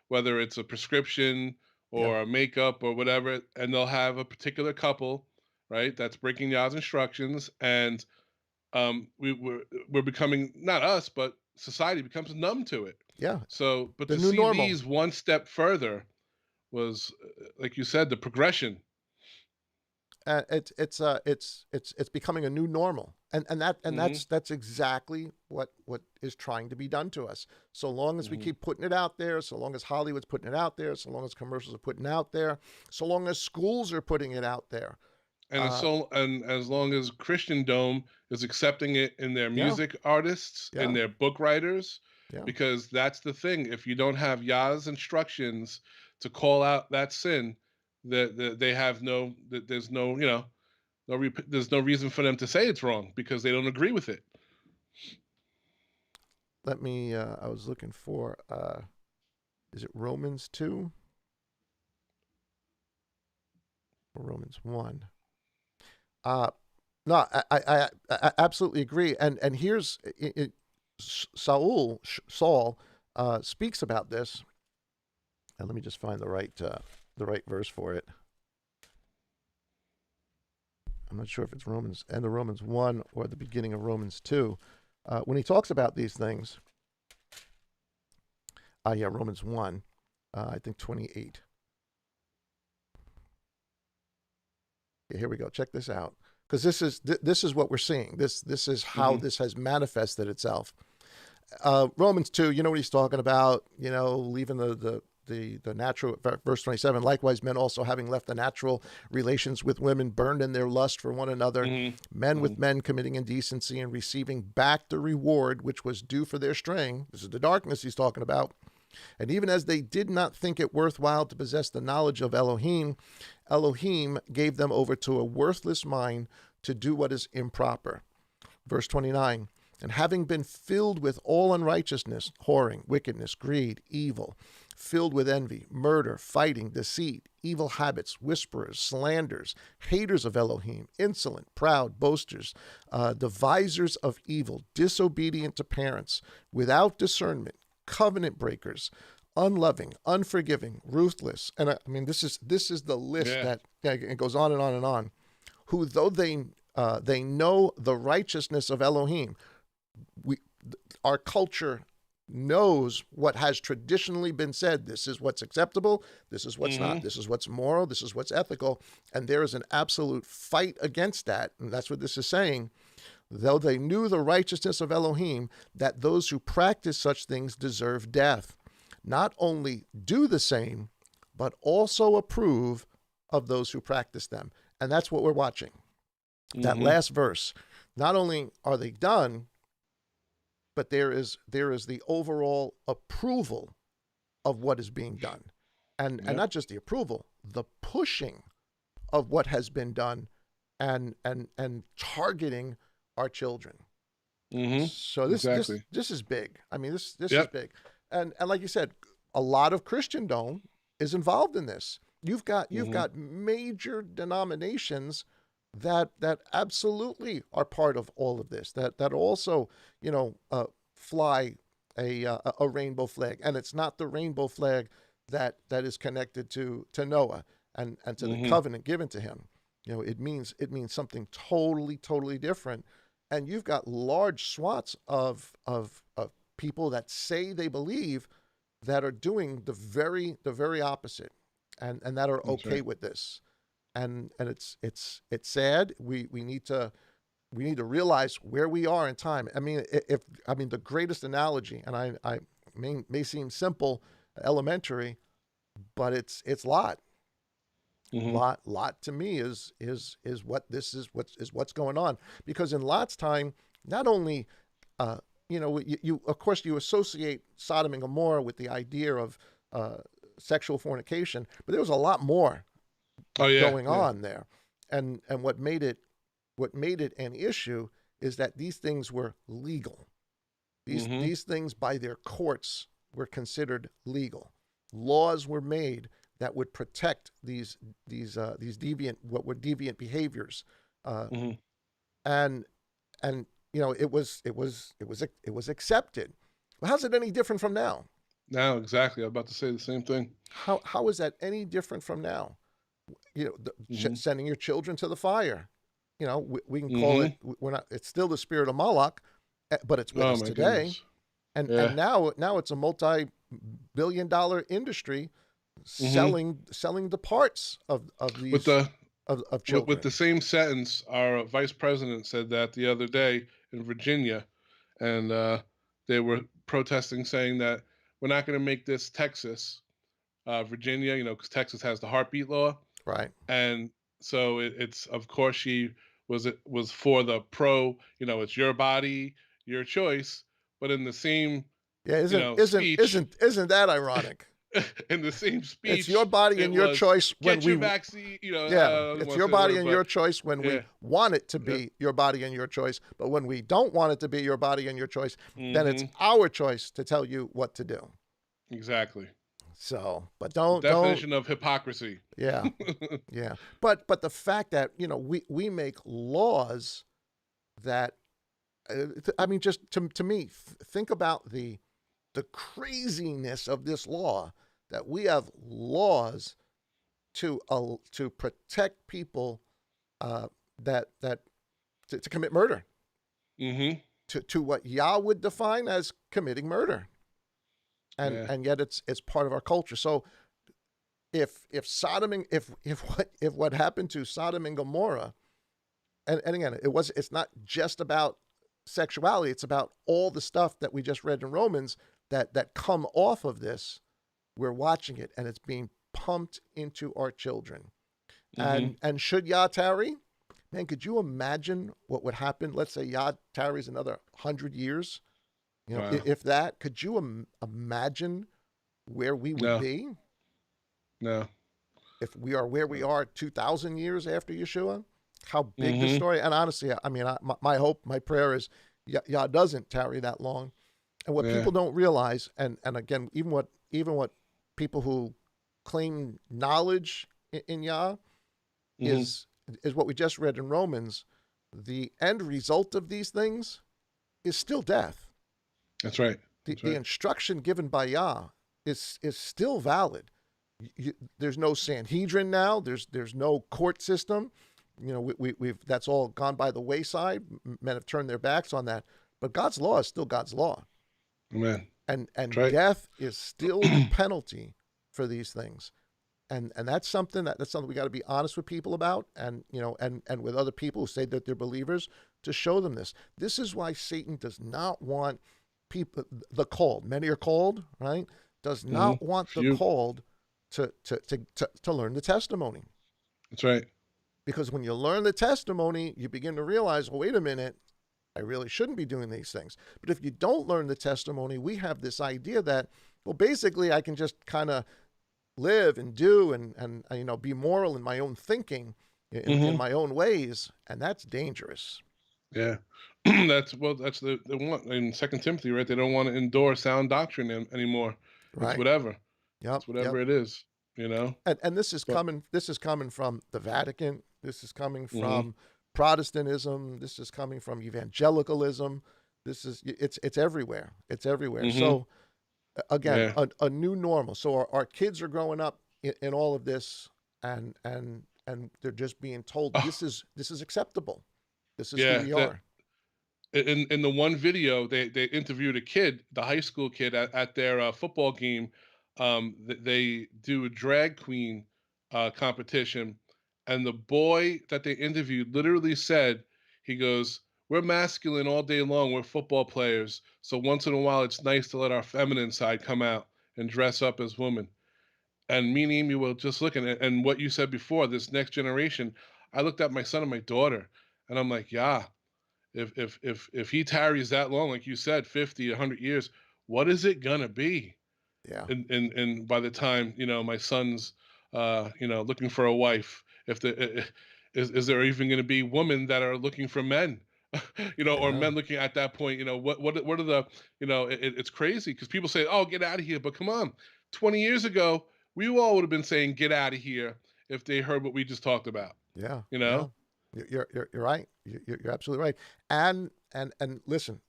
[SPEAKER 2] whether it's a prescription
[SPEAKER 1] yeah,
[SPEAKER 2] or a makeup or whatever, and they'll have a particular couple, right, that's breaking Yah's instructions, and we're becoming, not us, but society becomes numb to it.
[SPEAKER 1] yeah.
[SPEAKER 2] So, but
[SPEAKER 1] The
[SPEAKER 2] to
[SPEAKER 1] new
[SPEAKER 2] see
[SPEAKER 1] normal.
[SPEAKER 2] these one step further was, like you said, the progression.
[SPEAKER 1] It's becoming a new normal, and
[SPEAKER 2] Hmm.
[SPEAKER 1] that's exactly what is trying to be done to us. So long as we
[SPEAKER 2] Hmm.
[SPEAKER 1] keep putting it out there, so long as Hollywood's putting it out there, so long as commercials are putting it out there, so long as schools are putting it out there. Uh,
[SPEAKER 2] And as long as Christendom is accepting it in their
[SPEAKER 1] yeah,
[SPEAKER 2] music artists, in
[SPEAKER 1] yeah,
[SPEAKER 2] their book writers,
[SPEAKER 1] yeah.
[SPEAKER 2] because that's the thing. If you don't have Yah's instructions to call out that sin, they have no, there's no, there's no reason for them to say it's wrong because they don't agree with it.
[SPEAKER 1] Let me. I was looking for. Is it Romans 2 or Romans 1? Uh, no, I absolutely agree. And here's Saul speaks about this. And let me just find the right verse for it. I'm not sure if it's end of Romans 1 or the beginning of Romans 2. When he talks about these things, yeah, Romans 1, I think 28. Yeah, here we go. Check this out, because this is what we're seeing. This is how
[SPEAKER 2] Hmm.
[SPEAKER 1] this has manifested itself. Romans 2, you know what he's talking about. Leaving the natural. Verse 27. Likewise, men also having left the natural relations with women, burned in their lust for one another.
[SPEAKER 2] Hmm.
[SPEAKER 1] Men
[SPEAKER 2] Hmm.
[SPEAKER 1] with men committing indecency and receiving back the reward which was due for their straying. This is the darkness he's talking about. And even as they did not think it worthwhile to possess the knowledge of Elohim, Elohim gave them over to a worthless mind to do what is improper. Verse 29. And having been filled with all unrighteousness, whoring, wickedness, greed, evil, filled with envy, murder, fighting, deceit, evil habits, whisperers, slanders, haters of Elohim, insolent, proud, boasters, devisers of evil, disobedient to parents, without discernment, covenant breakers, unloving, unforgiving, ruthless. And I mean, this is the list
[SPEAKER 2] Yeah.
[SPEAKER 1] that it goes on and on and on. Who, though they know the righteousness of Elohim, our culture knows what has traditionally been said. This is what's acceptable. This is what's not. This is what's moral. This is what's ethical. And there is an absolute fight against that. And that's what this is saying. Though they knew the righteousness of Elohim, that those who practice such things deserve death. Not only do the same, but also approve of those who practice them. And that's what we're watching. That last verse. Not only are they done, but there is the overall approval of what is being done. And not just the approval, the pushing of what has been done and targeting our children. So this is big. I mean, this is big. And like you said, a lot of Christendom is involved in this. You've got major denominations that absolutely are part of all of this, that also, fly a rainbow flag. And it's not the rainbow flag that is connected to Noah and to the covenant given to him. It means something totally different. And you've got large swaths of people that say they believe that are doing the very opposite, and that are okay with this. And it's sad. We need to realize where we are in time. I mean, the greatest analogy, and I may seem simple, elementary, but it's Lot. Lot to me is what's going on, because in Lot's time, not only you of course you associate Sodom and Gomorrah with the idea of sexual fornication, but there was a lot more going on there. And what made it an issue is that these things were legal. These things by their courts were considered legal. Laws were made that would protect these deviant behaviors, and it was accepted. Well, how's it any different from now?
[SPEAKER 2] Now, exactly. I'm about to say the same thing.
[SPEAKER 1] How is that any different from now? Sending your children to the fire. We can call it. We're not. It's still the spirit of Moloch, but it's with us today.
[SPEAKER 2] Goodness.
[SPEAKER 1] And now it's a multi-billion-dollar industry selling the parts of these of children.
[SPEAKER 2] With the same sentence, our vice president said that the other day in Virginia, and they were protesting, saying that we're not going to make this Texas, Virginia, because Texas has the heartbeat law,
[SPEAKER 1] right? And
[SPEAKER 2] so it's of course she was for the pro, it's your body, your choice, but in the same
[SPEAKER 1] isn't that ironic?
[SPEAKER 2] In the same speech,
[SPEAKER 1] it's your body and your choice when we
[SPEAKER 2] vaccine.
[SPEAKER 1] It's your body and your choice when we want it to be your body and your choice. But when we don't want it to be your body and your choice, then it's our choice to tell you what to do.
[SPEAKER 2] Exactly.
[SPEAKER 1] So, but
[SPEAKER 2] definition of hypocrisy.
[SPEAKER 1] Yeah, yeah. But the fact that we make laws that, just to me, think about the craziness of this law, that we have laws to protect people that to commit murder, to what Yah would define as committing murder, and yet it's part of our culture. So if what happened to Sodom and Gomorrah, and again, it's not just about sexuality, it's about all the stuff that we just read in Romans that come off of this. We're watching it, and it's being pumped into our children. And should Yah tarry, man, could you imagine what would happen? Let's say Yah tarries another 100 years.
[SPEAKER 2] Wow.
[SPEAKER 1] If that, could you imagine where we would be?
[SPEAKER 2] No.
[SPEAKER 1] If we are where we are 2,000 years after Yeshua, how big the story. And honestly, my hope, my prayer is Yah doesn't tarry that long. And what people don't realize, and again, even what people who claim knowledge in Yah
[SPEAKER 2] Hmm.
[SPEAKER 1] is what we just read in Romans. The end result of these things is still death.
[SPEAKER 2] That's right. That's
[SPEAKER 1] The
[SPEAKER 2] right.
[SPEAKER 1] instruction given by Yah is still valid. There's no Sanhedrin now. There's no court system. We've that's all gone by the wayside. Men have turned their backs on that. But God's law is still God's law,
[SPEAKER 2] Amen. That's
[SPEAKER 1] and
[SPEAKER 2] right.
[SPEAKER 1] death is still the penalty for these things. And that's something we got to be honest with people about, and and with other people who say that they're believers, to show them this. This is why Satan does not want people, the called. Many are called, right? Does
[SPEAKER 2] Hmm.
[SPEAKER 1] not want the
[SPEAKER 2] Few.
[SPEAKER 1] called to learn the testimony.
[SPEAKER 2] That's right.
[SPEAKER 1] Because when you learn the testimony, you begin to realize, well, wait a minute, I really shouldn't be doing these things. But if you don't learn the testimony, we have this idea that, well, basically I can just kind of live and do and be moral in my own thinking, in
[SPEAKER 2] Hmm.
[SPEAKER 1] my own ways, and that's dangerous.
[SPEAKER 2] Yeah. That's the one in Second Timothy, right? They don't want to endure sound doctrine anymore. It's
[SPEAKER 1] Right.
[SPEAKER 2] whatever.
[SPEAKER 1] Yep.
[SPEAKER 2] It's
[SPEAKER 1] Yep.
[SPEAKER 2] whatever it is, you know.
[SPEAKER 1] And
[SPEAKER 2] But
[SPEAKER 1] this is coming from the Vatican. This is coming
[SPEAKER 2] hmm
[SPEAKER 1] from Protestantism. This is coming from evangelicalism. It's everywhere. It's everywhere.
[SPEAKER 2] hmm
[SPEAKER 1] So again,
[SPEAKER 2] yeah,
[SPEAKER 1] a new normal. So our kids are growing up in all of this, and they're just being told
[SPEAKER 2] oh,
[SPEAKER 1] this is acceptable. This is who
[SPEAKER 2] yeah.
[SPEAKER 1] we
[SPEAKER 2] That
[SPEAKER 1] are.
[SPEAKER 2] in the one video they interviewed a kid, the high school kid at their football game. They do a drag queen competition, and the boy that they interviewed literally said, he goes, "We're masculine all day long. We're football players. So once in a while, it's nice to let our feminine side come out and dress up as women." And me and Amy were just looking at, and what you said before, this next generation. I looked at my son and my daughter, and I'm like, yeah, if he tarries that long, like you said, 50, 100 years, what is it gonna be?
[SPEAKER 1] Yeah.
[SPEAKER 2] And by the time my son's looking for a wife, if the is there even going to be women that are looking for men, or
[SPEAKER 1] Yeah.
[SPEAKER 2] men looking at that point? What are the it's crazy because people say, oh, get out of here, but come on, 20 years ago we all would have been saying get out of here if they heard what we just talked about.
[SPEAKER 1] Yeah.
[SPEAKER 2] You
[SPEAKER 1] Yeah.
[SPEAKER 2] know.
[SPEAKER 1] You're right. You're absolutely right. And listen,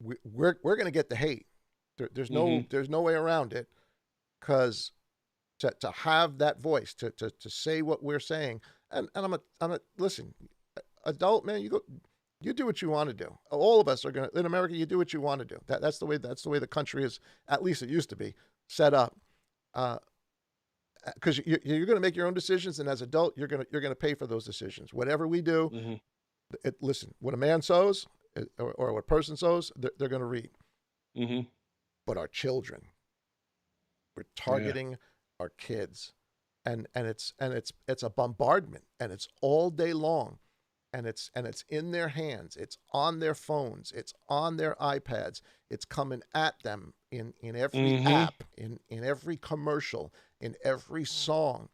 [SPEAKER 1] we're going to get the hate.
[SPEAKER 2] Hmm.
[SPEAKER 1] There's no way around it, because to have that voice, to say what we're saying, and I'm a listen, adult man, you do what you want to do. All of us are going to, in America, you do what you want to do. That's the way the country is, at least it used to be, set up. Because you're going to make your own decisions, and as adult, you're going to pay for those decisions. Whatever we do,
[SPEAKER 2] Hmm.
[SPEAKER 1] listen, what a man sows, or what a person sows, they're going to reap.
[SPEAKER 2] Hmm.
[SPEAKER 1] But our children, we're
[SPEAKER 2] Yeah.
[SPEAKER 1] targeting our kids, and it's a bombardment, and it's all day long, and it's in their hands, it's on their phones, it's on their iPads, it's coming at them in every
[SPEAKER 2] Hmm.
[SPEAKER 1] app, in every commercial, in every song.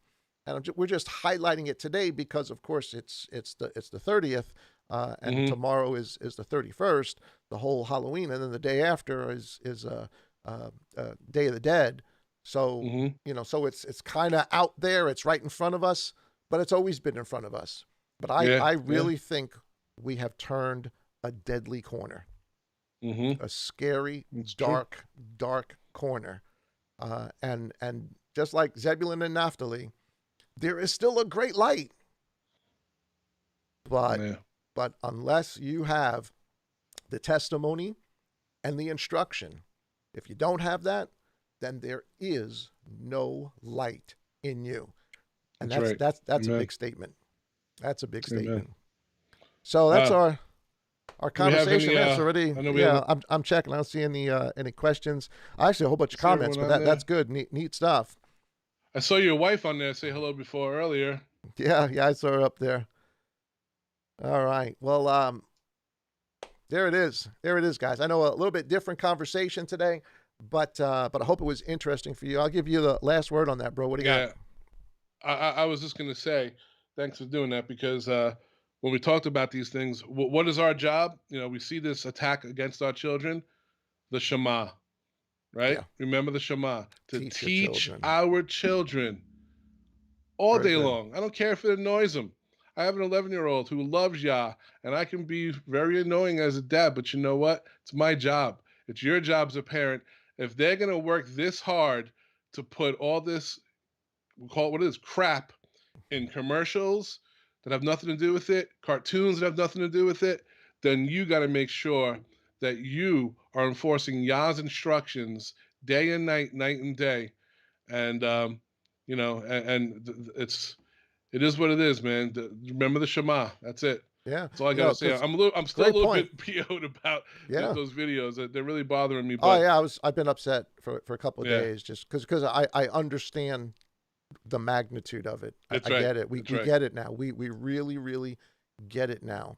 [SPEAKER 1] And we're just highlighting it today because, of course, it's the 30th, and
[SPEAKER 2] Hmm.
[SPEAKER 1] tomorrow is the 31st, the whole Halloween, and then the day after is Day of the Dead. So
[SPEAKER 2] Hmm.
[SPEAKER 1] so it's kind of out there, it's right in front of us, but it's always been in front of us. But I
[SPEAKER 2] Yeah.
[SPEAKER 1] I
[SPEAKER 2] Yeah.
[SPEAKER 1] really think we have turned a deadly corner,
[SPEAKER 2] Hmm.
[SPEAKER 1] a scary,
[SPEAKER 2] It's true.
[SPEAKER 1] dark corner. And just like Zebulun and Naphtali, there is still a great light, but
[SPEAKER 2] Yeah.
[SPEAKER 1] unless you have the testimony and the instruction, if you don't have that, then there is no light in you. And
[SPEAKER 2] That's
[SPEAKER 1] that's
[SPEAKER 2] right.
[SPEAKER 1] that's that's a
[SPEAKER 2] Amen.
[SPEAKER 1] big statement. That's a big
[SPEAKER 2] Amen.
[SPEAKER 1] statement. So that's
[SPEAKER 2] Uh,
[SPEAKER 1] our
[SPEAKER 2] do we have
[SPEAKER 1] conversation,
[SPEAKER 2] any?
[SPEAKER 1] man. It's already,
[SPEAKER 2] I know we have.
[SPEAKER 1] yeah. I'm checking. I don't see any questions. Actually, a whole bunch of
[SPEAKER 2] See
[SPEAKER 1] comments,
[SPEAKER 2] everyone
[SPEAKER 1] but
[SPEAKER 2] on
[SPEAKER 1] that's
[SPEAKER 2] there.
[SPEAKER 1] good. Neat stuff.
[SPEAKER 2] I saw your wife on there say hello before earlier.
[SPEAKER 1] Yeah, I saw her up there. All right. Well, there it is. There it is, guys. I know a little bit different conversation today, but I hope it was interesting for you. I'll give you the last word on that, bro. What do you got?
[SPEAKER 2] Yeah, I was just gonna say thanks for doing that because when we talked about these things, what is our job? We see this attack against our children, the Shema, right?
[SPEAKER 1] Yeah.
[SPEAKER 2] Remember the Shema, to
[SPEAKER 1] Teach your
[SPEAKER 2] teach
[SPEAKER 1] children.
[SPEAKER 2] our children all
[SPEAKER 1] Very
[SPEAKER 2] day
[SPEAKER 1] good.
[SPEAKER 2] long. I don't care if it annoys them. I have an 11-year-old who loves Yah, and I can be very annoying as a dad, but you know what? It's my job. It's your job as a parent. If they're going to work this hard to put all this, we'll call it what it is, crap in commercials that have nothing to do with it, cartoons that have nothing to do with it, then you got to make sure that you are enforcing Yah's instructions day and night, night and day. And, it is what it is, man. Remember the Shema. That's it.
[SPEAKER 1] Yeah.
[SPEAKER 2] That's all I gotta say.
[SPEAKER 1] Because
[SPEAKER 2] I'm still a
[SPEAKER 1] great
[SPEAKER 2] little
[SPEAKER 1] point.
[SPEAKER 2] bit PO'd about
[SPEAKER 1] Yeah.
[SPEAKER 2] those videos. They're really bothering me.
[SPEAKER 1] Oh
[SPEAKER 2] But
[SPEAKER 1] yeah, I've been upset for a couple of
[SPEAKER 2] yeah,
[SPEAKER 1] days just because I understand the magnitude of it.
[SPEAKER 2] that's
[SPEAKER 1] I
[SPEAKER 2] right.
[SPEAKER 1] get it. We
[SPEAKER 2] That's right.
[SPEAKER 1] get it now. We really really get it now.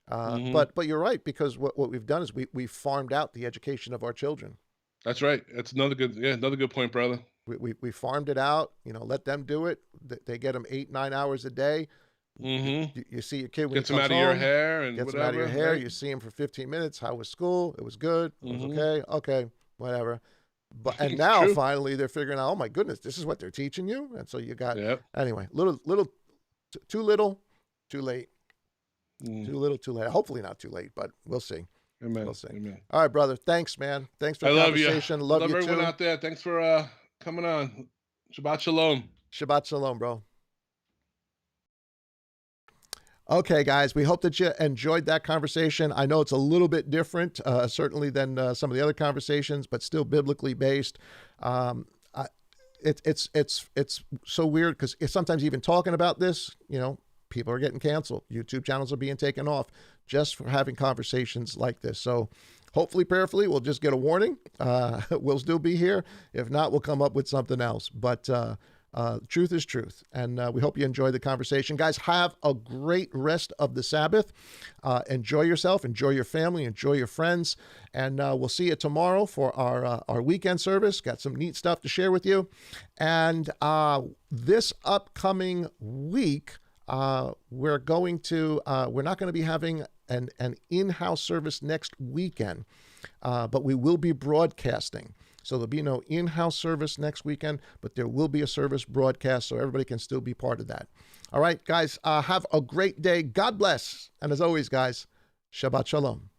[SPEAKER 2] Hmm.
[SPEAKER 1] But you're right, because what we've done is we farmed out the education of our children.
[SPEAKER 2] That's right. That's another good point, brother.
[SPEAKER 1] We farmed it out. Let them do it. They get them 8 9 hours a day.
[SPEAKER 2] Hmm.
[SPEAKER 1] You see your kid when
[SPEAKER 2] Gets
[SPEAKER 1] he
[SPEAKER 2] them
[SPEAKER 1] comes
[SPEAKER 2] out of your
[SPEAKER 1] home.
[SPEAKER 2] hair and
[SPEAKER 1] Gets them out of
[SPEAKER 2] whatever.
[SPEAKER 1] your hair.
[SPEAKER 2] Right?
[SPEAKER 1] You see him for 15 minutes. How was school? It was good. It was
[SPEAKER 2] Hmm.
[SPEAKER 1] okay. Okay, whatever. And now
[SPEAKER 2] True.
[SPEAKER 1] finally they're figuring out, oh my goodness, this is what they're teaching you. And so you got,
[SPEAKER 2] Yep.
[SPEAKER 1] anyway, too little, too late.
[SPEAKER 2] Mm.
[SPEAKER 1] Too little, too late. Hopefully not too late, but we'll see.
[SPEAKER 2] Amen.
[SPEAKER 1] We'll see.
[SPEAKER 2] Amen.
[SPEAKER 1] All right, brother. Thanks, man. Thanks for
[SPEAKER 2] I
[SPEAKER 1] the
[SPEAKER 2] love you.
[SPEAKER 1] conversation. Love you
[SPEAKER 2] everyone
[SPEAKER 1] too.
[SPEAKER 2] out there. Thanks for coming on. Shabbat shalom.
[SPEAKER 1] Shabbat shalom, bro. Okay, guys, we hope that you enjoyed that conversation. I know it's a little bit different, certainly than some of the other conversations, but still biblically based. It's so weird because sometimes even talking about this, people are getting canceled. YouTube channels are being taken off just for having conversations like this. So hopefully, prayerfully, we'll just get a warning. We'll still be here. If not, we'll come up with something else. But truth is truth. And we hope you enjoy the conversation. Guys, have a great rest of the Sabbath. Enjoy yourself, enjoy your family, enjoy your friends. And we'll see you tomorrow for our weekend service. Got some neat stuff to share with you. And this upcoming week, we're not going to be having an in-house service next weekend, but we will be broadcasting. So there'll be no in-house service next weekend, but there will be a service broadcast so everybody can still be part of that. All right, guys, have a great day. God bless. And as always, guys, Shabbat Shalom.